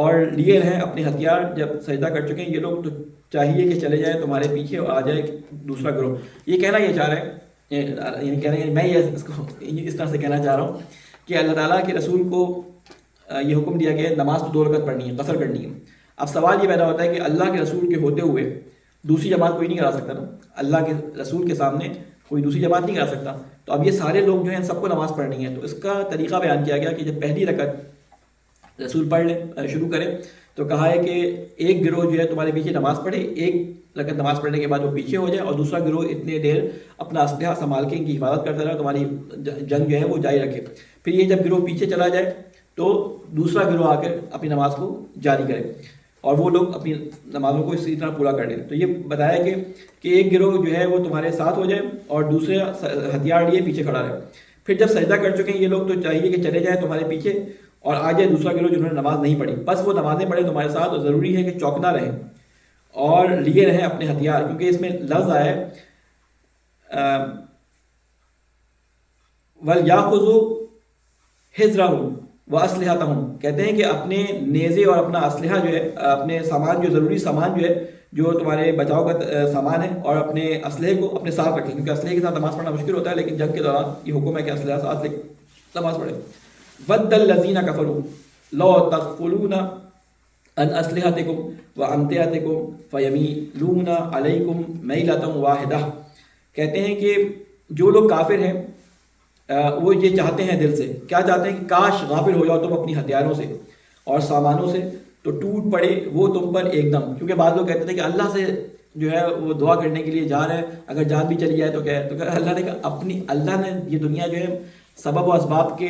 اور لیے رہیں اپنے ہتھیار. جب سجدہ کر چکے ہیں یہ لوگ تو چاہیے کہ چلے جائیں تمہارے پیچھے اور آ جائے دوسرا گروہ. یہ کہنا یہ چاہ رہے ہیں, یعنی کہہ رہے ہیں, میں یہ اس کو اس طرح سے کہنا چاہ رہا ہوں کہ اللہ تعالیٰ کے رسول کو یہ حکم دیا گیا نماز تو 2 رکعت پڑھنی ہے, قصر کرنی ہے. اب سوال یہ پیدا ہوتا ہے کہ اللہ کے رسول کے ہوتے ہوئے دوسری جماعت کوئی نہیں کرا سکتا نا, اللہ کے رسول کے سامنے کوئی دوسری جماعت نہیں کرا سکتا. تو اب یہ سارے لوگ جو ہیں سب کو نماز پڑھنی ہے, تو اس کا طریقہ بیان کیا گیا کہ جب پہلی رکعت رسول پڑھ لیں شروع کریں تو کہا ہے کہ ایک گروہ جو ہے تمہارے پیچھے نماز پڑھے, ایک رکعت نماز پڑھنے کے بعد وہ پیچھے ہو جائے, اور دوسرا گروہ اتنے دیر اپنا اسلحہ سنبھال کے ان کی حفاظت کرتا رہے, تمہاری جنگ جو ہے وہ جاری رکھے. پھر یہ جب گروہ پیچھے چلا جائے تو دوسرا گروہ آ کر اپنی نماز کو جاری کرے, اور وہ لوگ اپنی نمازوں کو اسی طرح پورا کر لیں. تو یہ بتایا کہ ایک گروہ جو ہے وہ تمہارے ساتھ ہو جائے اور دوسرے ہتھیار لیے پیچھے کھڑا رہے. پھر جب سجدہ کر چکے ہیں یہ لوگ تو چاہیے کہ چلے جائیں تمہارے پیچھے اور آ جائے دوسرا گروہ جنہوں نے نماز نہیں پڑھی, بس وہ نمازیں پڑھیں تمہارے ساتھ, اور ضروری ہے کہ چوکنا رہیں اور لیے رہیں اپنے ہتھیار, کیونکہ اس میں لفظ آیا ہے وَلْيَأْخُذُوا حِذْرَهُمْ وَأَسْلِحَتَهُمْ, کہتے ہیں کہ اپنے نیزے اور اپنا اسلحہ جو ہے, اپنے سامان جو ضروری سامان جو ہے جو تمہارے بچاؤ کا سامان ہے, اور اپنے اسلحے کو اپنے ساتھ رکھیں, کیونکہ اسلحے کے ساتھ نماز پڑھنا مشکل ہوتا ہے, لیکن جنگ کے دوران یہ حکم ہے کہ اسلحہ ساتھ لے نماز پڑھیں. وَدَّ الَّذِينَ كَفَرُوا لَوْ تَغْفُلُونَ عَنْ أَسْلِحَتِكُمْ وَأَمْتِعَتِكُمْ فَيَمِيلُونَ عَلَيْكُمْ مَيْلَةً وَاحِدَةً, کہتے ہیں کہ جو لوگ کافر ہیں وہ یہ چاہتے ہیں دل سے, کیا چاہتے ہیں کہ کاش غافل ہو جاؤ تم اپنی ہتھیاروں سے اور سامانوں سے, تو ٹوٹ پڑے وہ تم پر ایک دم. کیونکہ بعض لوگ کہتے تھے کہ اللہ سے جو ہے وہ دعا کرنے کے لیے جا رہے ہیں, اگر جان بھی چلی جائے تو کیا ہے, تو اللہ نے اپنی اللہ نے یہ دنیا جو ہے سبب و اسباب کے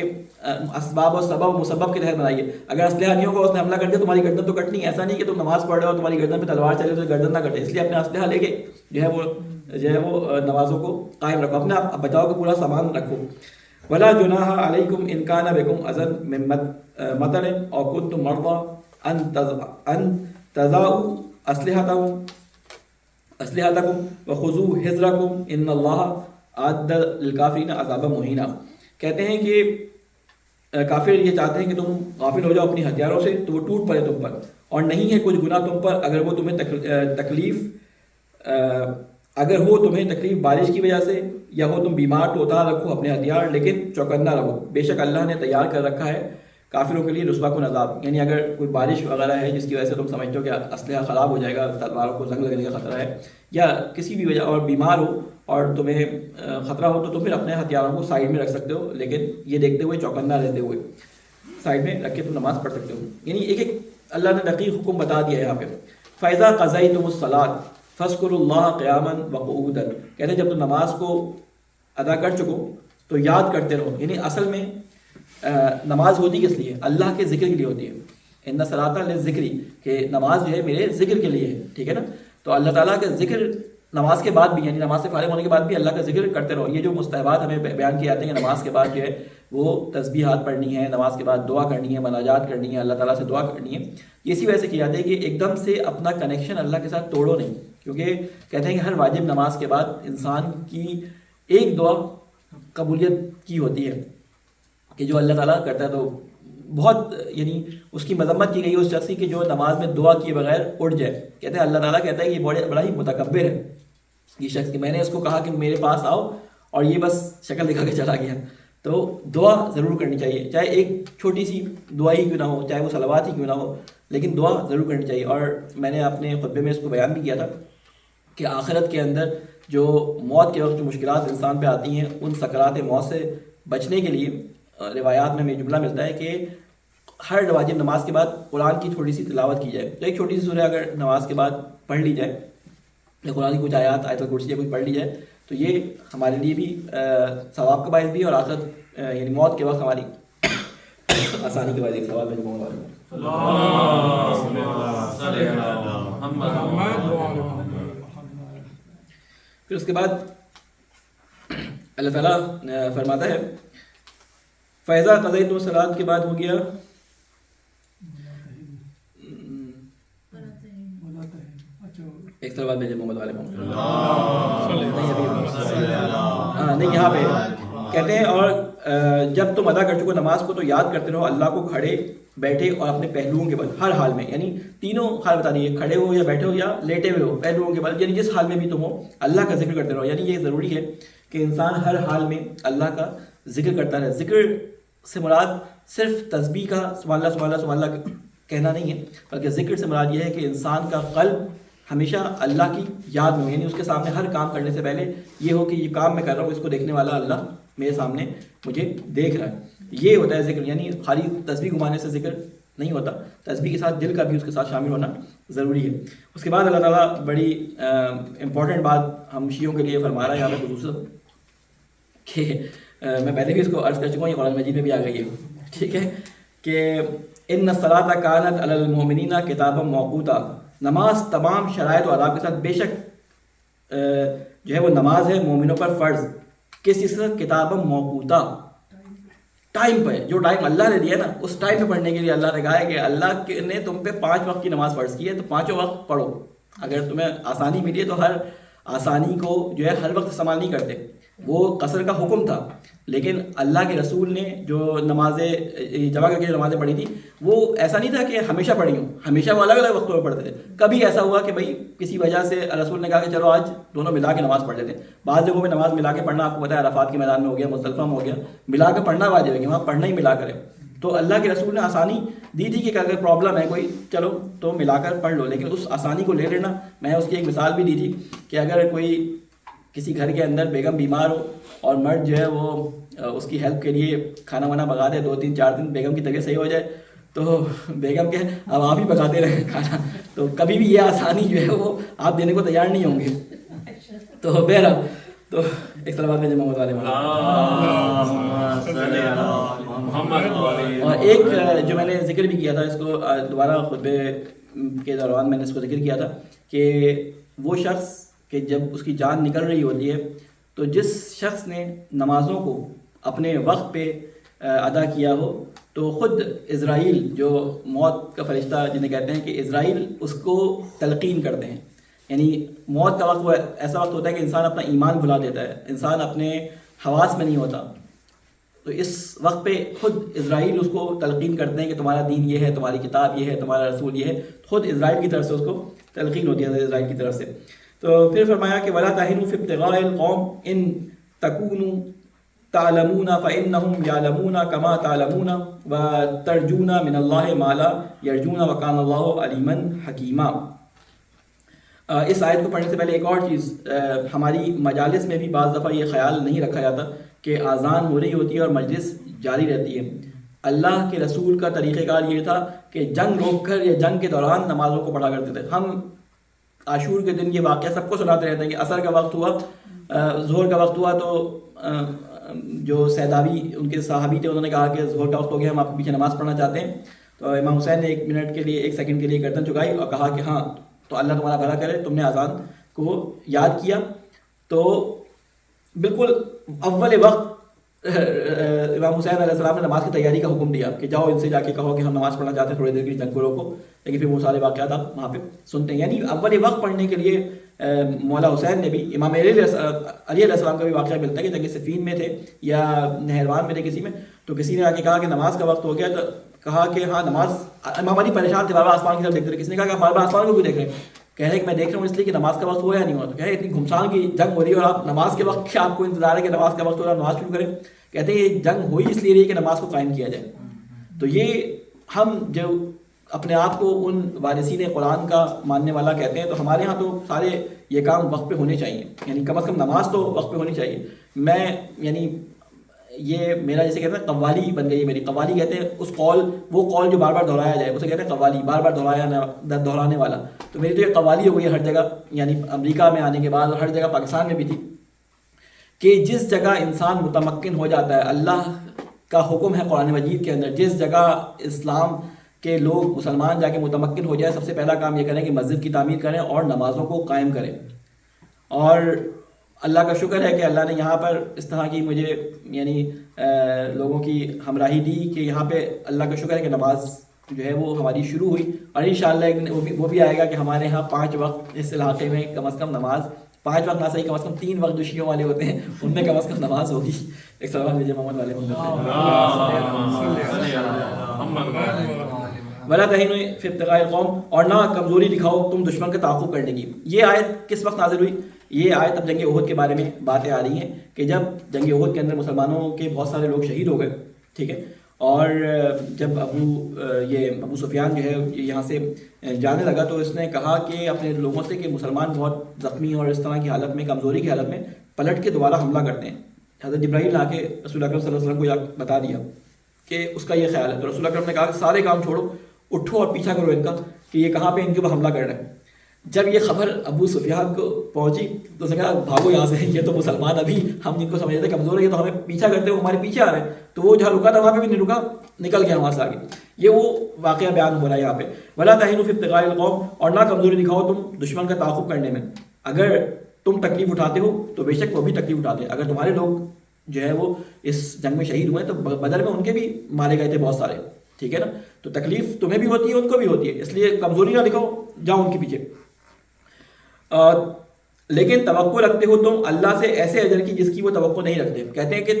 اسباب اور سبب و مسبب کے تحت بنائی ہے. اگر اسلحہ نہیں ہوگا اس نے حملہ کر دیا تمہاری گردن تو کٹنی ہے, ایسا نہیں کہ تم نماز پڑھ رہے ہو تمہاری گردن پہ تلوار چلے تو گردن نہ کٹے, اس لیے اپنے اسلحہ لے کے جو ہے وہ نمازوں کو قائم رکھو, اپنے بچاؤ کا پورا سامان رکھو. ولا جناح علیکم ان کان بکم اذى من مطر او کنتم مرضى ان تضعوا اسلحتکم وخذوا حذرکم ان اللہ اعد للکافرین عذابا مہینا. کہتے ہیں کہ کافر یہ چاہتے ہیں کہ تم غافل ہو جاؤ اپنی ہتھیاروں سے تو وہ ٹوٹ پڑے تم پر، اور نہیں ہے کچھ گناہ تم پر اگر وہ تمہیں تکلیف بارش کی وجہ سے یا ہو تم بیمار تو اتار رکھو اپنے ہتھیار، لیکن چوکنا رہو، بے شک اللہ نے تیار کر رکھا ہے کافروں کے لیے رسوا کن عذاب. یعنی اگر کوئی بارش وغیرہ ہے جس کی وجہ سے تم سمجھتے ہو کہ اسلحہ خراب ہو جائے گا، تلواروں کو زنگ لگنے کا خطرہ ہے، یا کسی بھی وجہ اور بیمار ہو اور تمہیں خطرہ ہو تو تم پھر اپنے ہتھیاروں کو سائڈ میں رکھ سکتے ہو، لیکن یہ دیکھتے ہوئے چوکنا رہتے ہوئے سائڈ میں رکھ کے تم نماز پڑھ سکتے ہو. یعنی ایک ایک اللہ نے دقیق حکم بتا دیا ہے یہاں پہ. فَإِذَا قَضَيْتُمُ الصَّلَاةَ فَاذْكُرُوا اللَّهَ قِيَامًا وَقُعُودًا. کہتے ہیں جب تم نماز کو ادا کر چکو تو یاد کرتے رہو. یعنی اصل میں نماز ہوتی کس لیے؟ اللہ کے ذکر کے لیے ہوتی ہے. ان الصلاۃ للذکر، کہ نماز جو ہے میرے ذکر کے لیے ہے، ٹھیک ہے نا. تو اللہ تعالیٰ کا ذکر نماز کے بعد بھی، یعنی نماز سے فارغ ہونے کے بعد بھی اللہ کا ذکر کرتے رہو. یہ جو مستحبات ہمیں بیان کیے جاتے ہیں کہ نماز کے بعد جو ہے وہ تسبیحات پڑھنی ہے، نماز کے بعد دعا کرنی ہے، مناجات کرنی ہے، اللہ تعالیٰ سے دعا کرنی ہے، یہ اسی وجہ سے کیا جاتا ہے کہ ایک دم سے اپنا کنیکشن اللہ کے ساتھ توڑو نہیں. کیونکہ کہتے ہیں کہ ہر واجب نماز کے بعد انسان کی ایک دعا قبولیت کی ہوتی ہے کہ جو اللہ تعالیٰ کرتا ہے. تو بہت یعنی اس کی مذمت کی گئی اس شخص کی جو نماز میں دعا کیے بغیر اٹھ جائے. کہتے ہیں اللہ تعالیٰ کہتا ہے کہ یہ بڑا ہی متکبر ہے یہ شخص، کہ میں نے اس کو کہا کہ میرے پاس آؤ اور یہ بس شکل دکھا کے چلا گیا. تو دعا ضرور کرنی چاہیے، چاہے ایک چھوٹی سی دعا ہی کیوں نہ ہو، چاہے وہ صلوات ہی کیوں نہ ہو، لیکن دعا ضرور کرنی چاہیے. اور میں نے اپنے خطبے میں اس کو بیان بھی کیا تھا کہ آخرت کے اندر جو موت کے وقت جو مشکلات انسان پہ آتی ہیں، ان سکرات موت سے بچنے کے لیے روایات میں ہمیں جملہ ملتا ہے کہ ہر واجب نماز کے بعد قرآن کی تھوڑی سی تلاوت کی جائے. تو ایک چھوٹی سی سورہ اگر نماز کے بعد پڑھ لی جائے، یا قرآن کی کچھ آیات، آیت الکرسی یا کچھ پڑھ لی جائے، تو یہ ہمارے لیے بھی ثواب کا باعث بھی، اور آخرت یعنی موت کے وقت ہماری آسانی کے باعث ایک ثواب میں جمع ہوگا. پھر اس کے بعد اللہ تعالیٰ فرماتا ہے فَإِذَا قَضَيْتُمُ الصَّلَاةَ کے بعد ہو گیا ایک سال بعد بھیجے محمد والے نہیں یہاں پہ کہتے ہیں اور جب تم ادا کر چکو نماز کو تو یاد کرتے رہو اللہ کو کھڑے بیٹھے اور اپنے پہلوؤں کے بل، ہر حال میں. یعنی تینوں حال بتا دیے، کھڑے ہو یا بیٹھے ہو یا لیٹے ہوئے ہو، پہلوؤں کے بل، یعنی جس حال میں بھی تم ہو اللہ کا ذکر کرتے رہو. یعنی یہ ضروری ہے کہ انسان ہر حال میں اللہ کا ذکر کرتا رہے. ذکر سے مراد صرف تسبیح کا سبحان اللہ سبحان اللہ سبحان اللہ کہنا نہیں ہے، بلکہ ذکر سے مراد یہ ہے کہ انسان کا قلب ہمیشہ اللہ کی یاد میں، یعنی اس کے سامنے ہر کام کرنے سے پہلے یہ ہو کہ یہ کام میں کر رہا ہوں، اس کو دیکھنے والا اللہ میرے سامنے مجھے دیکھ رہا ہے. یہ ہوتا ہے ذکر. یعنی خالی تسبیح گھمانے سے ذکر نہیں ہوتا، تسبیح کے ساتھ دل کا بھی اس کے ساتھ شامل ہونا ضروری ہے. اس کے بعد اللہ تعالیٰ بڑی امپورٹنٹ بات ہم شیعوں کے لیے فرما رہا ہے یہاں پہ خصوصاً، کہ میں پہلے بھی اس کو عرض کر چکا ہوں، یہ قرآن مجید میں بھی آ گئی ہے، ٹھیک ہے، کہ ان الصلاۃ کانت علی المؤمنین کتابا موقوتا. نماز تمام شرائط و آداب کے ساتھ بے شک جو ہے وہ نماز ہے مومنوں پر فرض. کس چیز سے؟ کتابا موقوتا، ٹائم پہ. جو ٹائم اللہ نے دیا نا اس ٹائم پہ پڑھنے کے لیے اللہ نے کہا ہے کہ اللہ نے تم پہ 5 وقت کی نماز فرض کی ہے، تو 5 وقت پڑھو. اگر تمہیں آسانی ملی ہے تو ہر آسانی کو جو ہے ہر وقت استعمال نہیں کرتے. وہ قصر کا حکم تھا، لیکن اللہ کے رسول نے جو نمازیں جمع کر کے نمازیں پڑھی تھی وہ ایسا نہیں تھا کہ ہمیشہ پڑھی ہوں، ہمیشہ وہ الگ الگ وقتوں میں پڑھتے تھے. کبھی ایسا ہوا کہ بھائی کسی وجہ سے رسول نے کہا کہ چلو آج دونوں ملا کے نماز پڑھ لیتے ہیں. بعض جگہوں میں نماز ملا کے پڑھنا آپ کو پتہ ہے عرفات کے میدان میں ہو گیا، مزدلفہ میں ہو گیا، ملا کے پڑھنا واجب ہے کہ وہاں پڑھنا ہی ملا کرے. تو اللہ کے رسول نے آسانی دی تھی کہ اگر پرابلم ہے کوئی چلو تو ملا کر پڑھ لو، لیکن اس آسانی کو لے لینا، میں اس کی ایک مثال بھی دی تھی کہ اگر کوئی کسی گھر کے اندر بیگم بیمار ہو اور مرد جو ہے وہ اس کی ہیلپ کے لیے کھانا وانا پکا دے، 2 3 4 دن بیگم کی طبیعت صحیح ہو جائے تو بیگم کہ اب آپ ہی پکاتے رہیں کھانا، تو کبھی بھی یہ آسانی جو ہے وہ آپ دینے کو تیار نہیں ہوں گے. تو بہرحال تو ایک صلوات میں محمد والے اور ایک جو میں نے ذکر بھی کیا تھا، اس کو دوبارہ خطبے کے دوران میں نے اس کو ذکر کیا تھا کہ وہ شخص کہ جب اس کی جان نکل رہی ہوتی ہے تو جس شخص نے نمازوں کو اپنے وقت پہ ادا کیا ہو تو خود اسرائیل جو موت کا فرشتہ جنہیں کہتے ہیں کہ اسرائیل اس کو تلقین کرتے ہیں. یعنی موت کا وقت وہ ایسا وقت ہوتا ہے کہ انسان اپنا ایمان بھلا دیتا ہے, انسان اپنے حواس میں نہیں ہوتا, تو اس وقت پہ خود اسرائیل اس کو تلقین کرتے ہیں کہ تمہارا دین یہ ہے, تمہاری کتاب یہ ہے, تمہارا رسول یہ ہے. خود اسرائیل کی طرف سے اس کو تلقین ہوتی ہے, اسرائیل کی طرف سے. تو پھر فرمایا کہ وَلَا تَهِنُوا فِي ابْتِغَاءِ الْقَوْمِ إِن تَكُونُوا تَعْلَمُونَ فَإِنَّهُمْ يَعْلَمُونَ كَمَا تَعْلَمُونَ وَتَرْجُونَ مِنَ اللَّهِ مَا لَا يَرْجُونَ وَكَانَ اللَّهُ عَلِيمًا حَكِيمًا. اس آیت کو پڑھنے سے پہلے ایک اور چیز, ہماری مجالس میں بھی بعض دفعہ یہ خیال نہیں رکھا جاتا کہ اذان ہو رہی ہوتی ہے اور مجلس جاری رہتی ہے. اللہ کے رسول کا طریقہ کار یہ تھا کہ جنگ روک کر یا جنگ کے دوران نمازوں کو پڑھا کرتے تھے. ہم عاشور کے دن یہ واقعہ سب کو سناتے رہتے ہیں کہ عصر کا وقت ہوا, ظہر کا وقت ہوا, تو جو سیدابی ان کے صحابی تھے انہوں نے کہا کہ ظہر کا وقت ہو گیا, ہم آپ کے پیچھے نماز پڑھنا چاہتے ہیں. تو امام حسین نے 1 منٹ کے لیے 1 سیکنڈ کے لیے گردن جھکائی اور کہا کہ ہاں تو اللہ تمہارا بھلا کرے, تم نے اذان کو یاد کیا. تو بالکل اول وقت امام حسین علیہ السلام نے نماز کی تیاری کا حکم دیا کہ جاؤ ان سے جا کے کہو کہ ہم نماز پڑھنا چاہتے ہیں, تھوڑی دیر کے لیے جنگ کو روکو. لیکن پھر وہ سارے واقعات آپ وہاں پہ سنتے ہیں. یعنی اول وقت پڑھنے کے لیے مولا حسین نے بھی, امام علی علیہ السلام کا بھی واقعہ ملتا ہے کہ جنگ صفین میں تھے یا نہروان میں تھے کسی میں, تو کسی نے آ کے کہا کہ نماز کا وقت ہو گیا, تو کہا کہ ہاں نماز. امام علی پریشان تھے, بار بار آسمان کی طرف دیکھتے رہے. کسی نے کہا کہ بار بار آسمان کو کیوں دیکھ رہے ہیں؟ کہہ رہے کہ میں دیکھ رہا ہوں اس لیے کہ نماز کا وقت ہوا یا نہیں ہوا. تو کہہ رہے اتنی گھمسان کی جنگ ہو رہی ہے اور آپ نماز کے وقت آپ کو انتظار ہے کہ نماز کا وقت ہو رہا ہے, نماز شروع کریں. کہتے ہیں یہ جنگ ہوئی اس لیے رہی کہ نماز کو قائم کیا جائے. تو یہ ہم جو اپنے آپ کو ان وارثین قرآن کا ماننے والا کہتے ہیں, تو ہمارے ہاں تو سارے یہ کام وقت پہ ہونے چاہیے. یعنی کم از کم نماز تو وقت پہ ہونی چاہیے. میں یعنی یہ میرا جیسے کہتے ہیں قوالی بن گئی ہے میری. قوالی کہتے ہیں اس قول, وہ قول جو بار بار دہرایا جائے اسے کہتے ہیں قوالی, بار بار دہرانے والا. تو میری تو یہ قوالی ہو گئی ہر جگہ, یعنی امریکہ میں آنے کے بعد ہر جگہ, پاکستان میں بھی تھی, کہ جس جگہ انسان متمکن ہو جاتا ہے, اللہ کا حکم ہے قرآن مجید کے اندر, جس جگہ اسلام کے لوگ مسلمان جا کے متمکن ہو جائے, سب سے پہلا کام یہ کریں کہ مسجد کی تعمیر کریں اور نمازوں کو قائم کریں. اور اللہ کا شکر ہے کہ اللہ نے یہاں پر اس طرح کی مجھے یعنی لوگوں کی ہمراہی دی کہ یہاں پہ اللہ کا شکر ہے کہ نماز جو ہے وہ ہماری شروع ہوئی. اور انشاءاللہ وہ بھی آئے گا کہ ہمارے ہاں 5 وقت اس علاقے میں کم از کم نماز, 5 وقت نہ صحیح کم از کم 3 وقت جو شیعوں والے ہوتے ہیں ان میں کم از کم نماز ہوگی. ایک سوال لیجیے محمد والے وَلَا تَهِنُوا فِي ابْتِغَاءِ الْقَوْمِ, اور نہ کمزوری دکھاؤ تم دشمن کا تعاقب کرنے کی. یہ آیت کس وقت نازل ہوئی؟ یہ آیت اب جنگ احد کے بارے میں باتیں آ رہی ہیں کہ جب جنگ احد کے اندر مسلمانوں کے بہت سارے لوگ شہید ہو گئے, ٹھیک ہے, اور جب ابو سفیان جو ہے یہاں سے جانے لگا تو اس نے کہا کہ اپنے لوگوں سے کہ مسلمان بہت زخمی اور اس طرح کی حالت میں, کمزوری کی حالت میں پلٹ کے دوبارہ حملہ کرتے ہیں. حضرت جبرائیل آ کے رسول اکرم صلی اللہ علیہ وسلم کو بتا دیا کہ اس کا یہ خیال ہے. تو رسول اکرم نے کہا کہ سارے کام چھوڑو, اٹھو اور پیچھا کرو ان کا کہ یہ کہاں پہ ان کے اوپر حملہ کر رہے ہیں. جب یہ خبر ابو سفیان کو پہنچی تو اس نے کہا بھاگو یہاں سے, یہ تو مسلمان ابھی ہم جن کو سمجھتے تھے کمزور ہے تو ہمیں پیچھا کرتے ہوئے ہمارے پیچھے آ رہے ہیں. تو وہ جہاں رکا تھا وہاں پہ بھی نہیں رکا, نکل گیا وہاں سے آگے. یہ وہ واقعہ بیان ہو رہا ہے یہاں پہ. وَلَا تَهِنُوا فِي ابْتِغَاءِ الْقَوْمِ, اور نہ کمزوری دکھاؤ تم دشمن کا تعاقب کرنے میں. اگر تم تکلیف اٹھاتے ہو تو بے شک وہ بھی تکلیف اٹھاتے ہیں. اگر تمہارے لوگ جو ہے وہ اس جنگ میں شہید ہوئے تو بدر میں ان کے بھی مارے گئے تھے بہت سارے, ٹھیک ہے نا. تو تکلیف تمہیں بھی ہوتی ہے ان کو بھی ہوتی ہے, اس لیے کمزوری نہ دکھاؤ, جاؤ ان کے پیچھے. لیکن توقع رکھتے ہو تم اللہ سے ایسے اجر کی جس کی وہ توقع نہیں رکھتے. کہتے ہیں کہ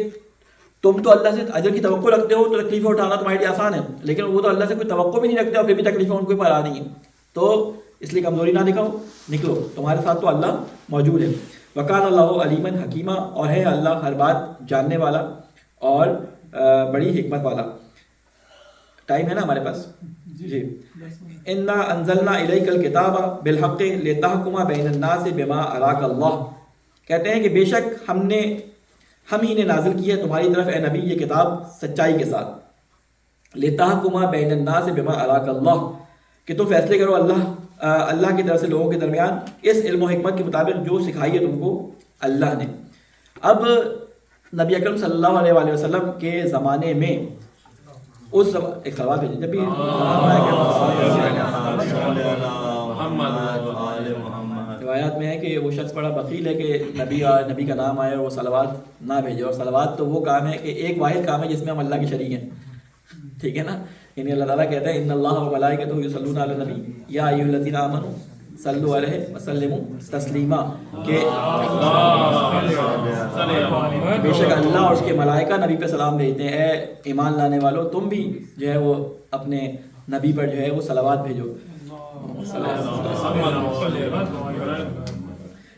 تم تو اللہ سے اجر کی توقع رکھتے ہو تو تکلیفیں اٹھانا تمہارے لیے آسان ہے, لیکن وہ تو اللہ سے کوئی توقع بھی نہیں رکھتے اور پھر بھی تکلیفیں ان کے اوپر آ رہی ہیں. تو اس لیے کمزوری نہ دکھاؤ, نکلو, تمہارے ساتھ تو اللہ موجود ہے. وکان اللہ علیمًا حکیمہ, اور ہے اللہ ہر بات جاننے والا اور بڑی حکمت والا. ٹائم ہے نا ہمارے پاس جی. انا انزلنا الیک الکتاب بالحق لتحکم بین الناس بما اراک اللہ. کہتے ہیں کہ بے شک ہم ہی نے نازل کی ہے تمہاری طرف اے نبی یہ کتاب سچائی کے ساتھ. لتحکم بین الناس بما اراک اللہ, کہ تم فیصلے کرو اللہ کی طرف سے لوگوں کے درمیان اس علم و حکمت کے مطابق جو سکھائی ہے تم کو اللہ نے. اب نبی اکرم صلی اللہ علیہ وآلہ وسلم کے زمانے میں ایک سوال بھیجیں جب بھی روایات میں ہے کہ وہ شخص بڑا بخیل ہے کہ نبی کا نام آئے اور وہ صلوات نہ بھیجے، اور صلوات تو وہ کام ہے کہ ایک واحد کام ہے جس میں ہم اللہ کے شریک ہیں، ٹھیک ہے نا. یعنی اللہ تعالیٰ کہتا ہے ان اللہ و ملائکتہ یصلون علی النبی یا ایھا الذین آمنوا صلوا علیہ وسلموا تسلیما، کہ بے شک اللہ اور اس کے ملائکہ نبی پہ سلام بھیجتے ہیں. اے ایمان لانے والو تم بھی جو ہے وہ اپنے نبی پر جو ہے وہ صلوات بھیجو.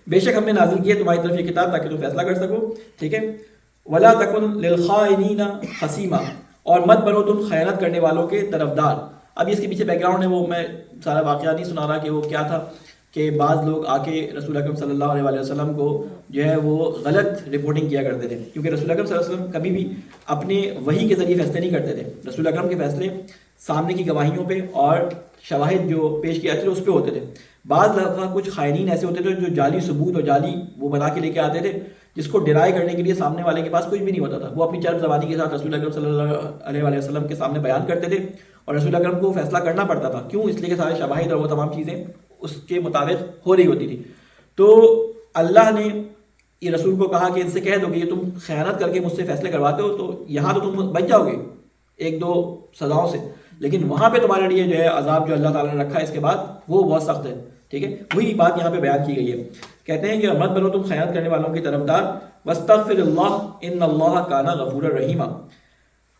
بے شک ہم نے نازل کی ہے تمہاری طرف یہ کتاب تاکہ تم فیصلہ کر سکو، ٹھیک ہے. ولا تکن للخائنین خصیما، اور مت بنو تم خیانت کرنے والوں کے طرفدار. اب اس کے پیچھے بیک گراؤنڈ ہے، وہ میں سارا واقعہ نہیں سنا رہا کہ وہ کیا تھا، کہ بعض لوگ آ کے رسول اکرم صلی اللہ علیہ وسلم کو جو ہے وہ غلط رپورٹنگ کیا کرتے تھے، کیونکہ رسول اکرم صلی اللہ علیہ وسلم کبھی بھی اپنے وحی کے ذریعے فیصلے نہیں کرتے تھے. رسول اکرم کے فیصلے سامنے کی گواہیوں پہ اور شواہد جو پیش کیا جاتے تھے اس پہ ہوتے تھے. بعض دفعہ کچھ خائنین ایسے ہوتے تھے جو جعلی ثبوت اور جعلی وہ بنا کے لے کے آتے تھے، جس کو ڈرائی کرنے کے لیے سامنے والے کے پاس کچھ بھی نہیں ہوتا تھا. وہ اپنی چرب زبانی کے ساتھ رسول اکرم صلی اللہ علیہ وسلم کے سامنے بیان کرتے تھے، اور رسول اکرم کو فیصلہ کرنا پڑتا تھا. کیوں؟ اس لیے کہ سارے شواہد اور وہ تمام چیزیں اس کے مطابق ہو رہی ہوتی تھی. تو اللہ نے یہ رسول کو کہا کہ ان سے کہہ دو کہ یہ تم خیانت کر کے مجھ سے فیصلے کرواتے ہو، تو یہاں تو تم بچ جاؤ گے ایک دو سزاؤں سے، لیکن وہاں پہ تمہارے لیے جو ہے عذاب جو اللہ تعالیٰ نے رکھا ہے اس کے بعد وہ بہت سخت ہے، ٹھیک ہے. وہی بات یہاں پہ بیان کی گئی ہے. کہتے ہیں کہ مت بنو تم خیانت کرنے والوں کی طرفدار، واستغفر اللہ ان اللہ کان غفورا رحیما.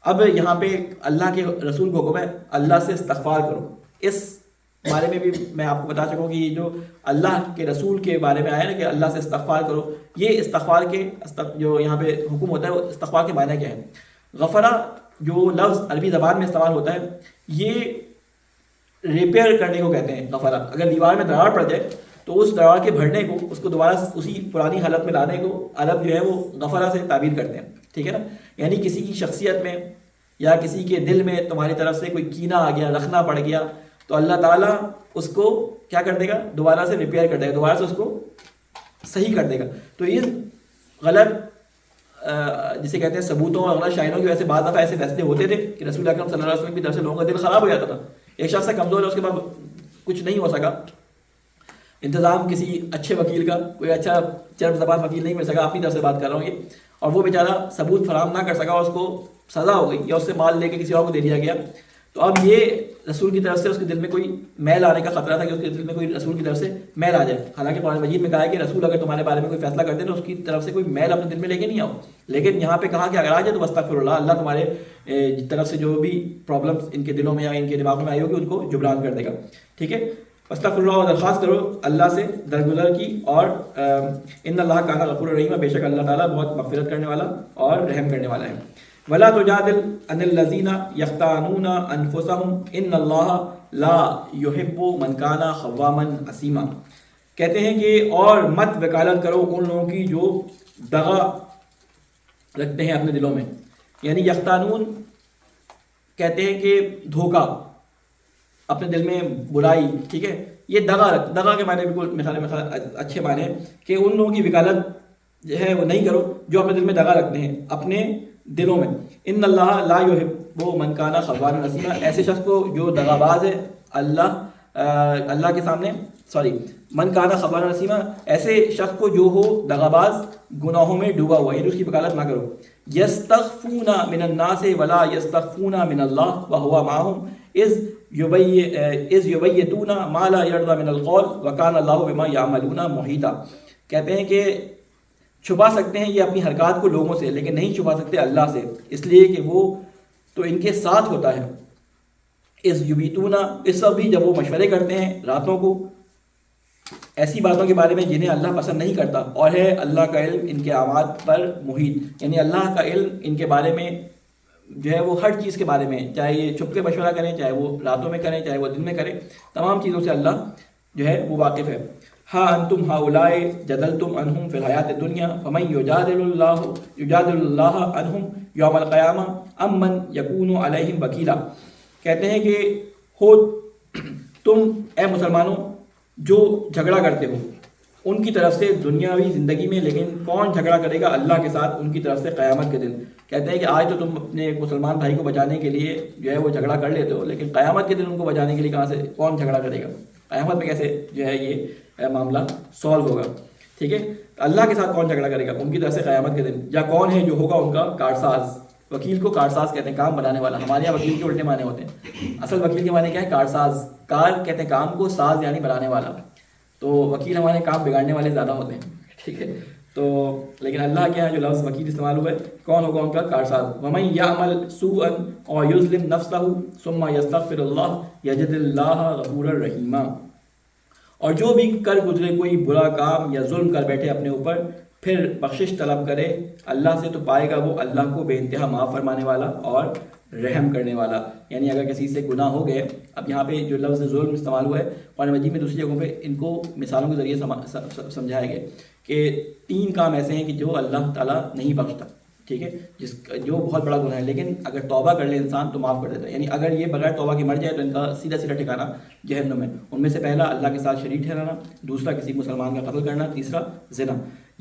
اب یہاں پہ اللہ کے رسول کو حکم ہے اللہ سے استغفار کرو. اس بارے میں بھی میں آپ کو بتا چکا ہوں کہ یہ جو اللہ کے رسول کے بارے میں آیا نا کہ اللہ سے استغفار کرو، یہ استغفار کے جو یہاں پہ حکم ہوتا ہے وہ استغفار کے معنی کیا ہے. غفرہ جو لفظ عربی زبان میں استعمال ہوتا ہے یہ ریپیئر کرنے کو کہتے ہیں. غفرہ اگر دیوار میں دراڑ پڑ جائے تو اس دراڑ کے بھرنے کو، اس کو دوبارہ اسی پرانی حالت میں لانے کو عرب جو ہے وہ غفرہ سے تعبیر کرتے ہیں، ٹھیک ہے نا. یعنی کسی کی شخصیت میں یا کسی کے دل میں تمہاری طرف سے کوئی کینہ آ گیا، رکھنا پڑ گیا، تو اللہ تعالیٰ اس کو کیا کر دے گا؟ دوبارہ سے ریپیئر کر دے گا، دوبارہ سے اس کو صحیح کر دے گا. تو اس غلط جسے کہتے ہیں ثبوتوں اور غلط شائنوں کی وجہ سے بعض دفعہ ایسے فیصلے ہوتے تھے کہ رسول اکرم صلی اللہ علیہ وسلم کی طرف سے لوگوں کا دل خراب ہو جاتا تھا. ایک شخص سے کمزور ہے، اس کے بعد کچھ نہیں ہو سکا، انتظام کسی اچھے وکیل کا، کوئی اچھا چرب زبان وکیل نہیں مل سکا، اپنی طرف سے بات کر رہا ہوں یہ، اور وہ بیچارہ ثبوت فراہم نہ کر سکا، اس کو سزا ہو گئی یا اس سے مال لے کے کسی اور کو دے دیا گیا. تو اب یہ رسول کی طرف سے اس کے دل میں کوئی میل آنے کا خطرہ تھا کہ اس کے دل میں کوئی رسول کی طرف سے میل آ جائے. حالانکہ قرآن مجید میں کہا ہے کہ رسول اگر تمہارے بارے میں کوئی فیصلہ کرتے تو اس کی طرف سے کوئی میل اپنے دل میں لے کے نہیں آؤ. لیکن یہاں پہ کہا کہ اگر آ جائے تو استغفر اللہ، اللہ تمہارے طرف سے جو بھی پرابلمس ان کے دلوں میں یا ان کے دماغوں میں آئی ہوگی ان کو جبران کر دے گا، ٹھیک ہے. استغفر اللہ، اور درخواست کرو اللہ سے درگزر کی، اور ان اللہ کان غفور رحیم، بے شک اللہ تعالیٰ بہت مغفرت کرنے والا اور رحم کرنے والا ہے. ولا تجادل عن الذین یختانون انفسهم ان اللہ لا یحب من کان خواما اثیما. کہتے ہیں کہ اور مت وکالت کرو ان لوگوں کی جو دغا رکھتے ہیں اپنے دلوں میں. یعنی یختانون کہتے ہیں کہ دھوکہ، اپنے دل میں برائی، ٹھیک ہے. یہ دغا کے معنی بالکل مثال اچھے معنی ہیں کہ ان لوگوں کی وکالت جو ہے وہ نہیں کرو جو اپنے دل میں دغا رکھتے ہیں اپنے دلوں میں. ان اللہ لا یحب من کان خوانا اثیما، ایسے شخص کو جو دغا باز ہے اللہ کے سامنے من کان خوانا اثیما، ایسے شخص کو جو ہو دغا باز، گناہوں میں ڈوبا ہوا، یعنی اس کی وکالت نہ کرو. یستخفون من الناس ولا یستخفون من اللہ وهو معهم اذ یبیتون ما لا یرضی من القول وکان اللہ بما یعملون محیطا. کہتے ہیں کہ چھپا سکتے ہیں یہ اپنی حرکات کو لوگوں سے، لیکن نہیں چھپا سکتے اللہ سے، اس لیے کہ وہ تو ان کے ساتھ ہوتا ہے. اس یبیتون، اس وقت بھی جب وہ مشورے کرتے ہیں راتوں کو ایسی باتوں کے بارے میں جنہیں اللہ پسند نہیں کرتا، اور ہے اللہ کا علم ان کے اعمال پر محیط، یعنی اللہ کا علم ان کے بارے میں جو ہے وہ ہر چیز کے بارے میں، چاہے یہ چھپ کے مشورہ کریں، چاہے وہ راتوں میں کریں، چاہے وہ دن میں کریں، تمام چیزوں سے اللہ جو ہے وہ واقف ہے. ہاں انتم ہؤلاء جدلتم عنہم فی الحیات الدنیا فمن یجادل اللہ عنہم یوم القیامہ ام من یکون علیہم وکیلا. کہتے ہیں کہ ہو تم اے مسلمانوں جو جھگڑا کرتے ہو ان کی طرف سے دنیاوی زندگی میں، لیکن کون جھگڑا کرے گا اللہ کے ساتھ ان کی طرف سے قیامت کے دن. کہتے ہیں کہ آج تو تم اپنے مسلمان بھائی کو بچانے کے لیے جو ہے وہ جھگڑا کر لیتے ہو، لیکن قیامت کے دن ان کو بچانے کے لیے کہاں سے کون جھگڑا کرے گا؟ قیامت میں کیسے جو ہے یہ معاملہ سالو ہوگا. ٹھیک ہے. اللہ کے ساتھ کون جھگڑا کرے گا ان کی طرف سے قیامت کے دن؟ یا کون ہے جو ہوگا ان کا کارساز؟ وکیل کو کارساز کہتے ہیں، کام بنانے والا. ہمارے یہاں وکیل کے الٹے معنی ہوتے ہیں. اصل وکیل کے معنی کیا ہے؟ کارساز. کار کہتے ہیں کام کو، ساز یعنی بنانے والا. تو وکیل ہمارے کام بگاڑنے والے زیادہ ہوتے ہیں. ٹھیک ہے. تو لیکن اللہ کے یہاں جو لفظ وکیل استعمال ہوا ہے، کون ہوگا ان کا کارساز؟ وَمَن يَعْمَلْ سُوءًا أَوْ يُظْلِمْ نَفْسَهُ ثُمَّ يَسْتَغْفِرِ اللَّهَ يَجِدِ اللَّهَ غَفُورًا رَحِيمًا. اور جو بھی کر گزرے کوئی برا کام یا ظلم کر بیٹھے اپنے اوپر، پھر بخشش طلب کرے اللہ سے، تو پائے گا وہ اللہ کو بے انتہا معاف فرمانے والا اور رحم کرنے والا. یعنی اگر کسی سے گناہ ہو گئے، اب یہاں پہ جو لفظ ظلم استعمال ہوا ہے قرآن مجید میں دوسری جگہوں پہ ان کو مثالوں کے ذریعے سمجھایا گیا کہ 3 کام ایسے ہیں کہ جو اللہ تعالیٰ نہیں بخشتا. ٹھیک ہے. جو بہت بڑا گناہ ہے، لیکن اگر توبہ کر لے انسان تو معاف کر دیتا ہے. یعنی اگر یہ بغیر توبہ کے مر جائے تو ان کا سیدھا سیدھا ٹھکانہ جہنم ہے. ان میں سے پہلا اللہ کے ساتھ شریک ٹھہرانا، دوسرا کسی مسلمان کا قتل کرنا، تیسرا زنا.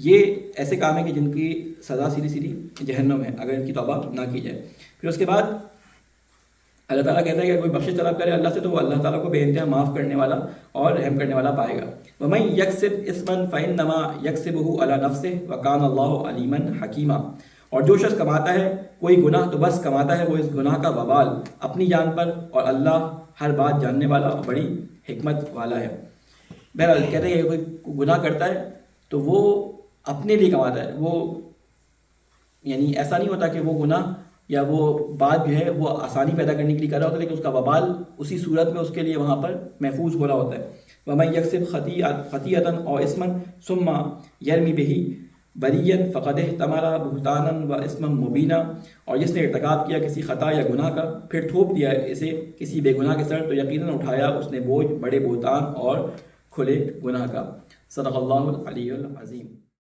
یہ ایسے کام ہیں کہ جن کی سزا سیدھی سیدھی جہنم ہے اگر ان کی توبہ نہ کی جائے. پھر اس کے بعد اللہ تعالیٰ کہتا ہے کہ کوئی بخشش طلب کرے اللہ سے تو وہ اللہ تعالیٰ کو بے انتہا معاف کرنے والا اور رحم کرنے والا پائے گا. وَمَن يَكْسِبْ إِثْمًا فَإِنَّمَا يَكْسِبُهُ عَلَى نَفْسِهِ وَكَانَ اللَّهُ عَلِيمًا حَكِيمًا. اور جو شخص کماتا ہے کوئی گناہ تو بس کماتا ہے وہ اس گناہ کا وبال اپنی جان پر، اور اللہ ہر بات جاننے والا اور بڑی حکمت والا ہے. بہرحال کہتے ہیں کہ کوئی گناہ کرتا ہے تو وہ اپنے لیے کماتا ہے. وہ یعنی ایسا نہیں ہوتا کہ وہ گناہ یا وہ بات جو ہے وہ آسانی پیدا کرنے کے لیے کر رہا ہوتا ہے، لیکن اس کا وبال اسی صورت میں اس کے لیے وہاں پر محفوظ ہو رہا ہوتا ہے. وَمَن يَكْسِبْ خَطِيئَةً أَوْ إِثْمًا ثُمَّ يَرْمِ بِهِ بَرِيًّا فَقَدِ احْتَمَلَ بُهْتَانًا وَإِثْمًا مُبِينًا. اور جس نے ارتکاب کیا کسی خطا یا گناہ کا، پھر تھوپ دیا اسے کسی بے گناہ کے سر، تو یقیناً اٹھایا اس نے بوجھ بڑے بہتان اور کھلے گناہ کا. صدق اللہ العلی العظیم.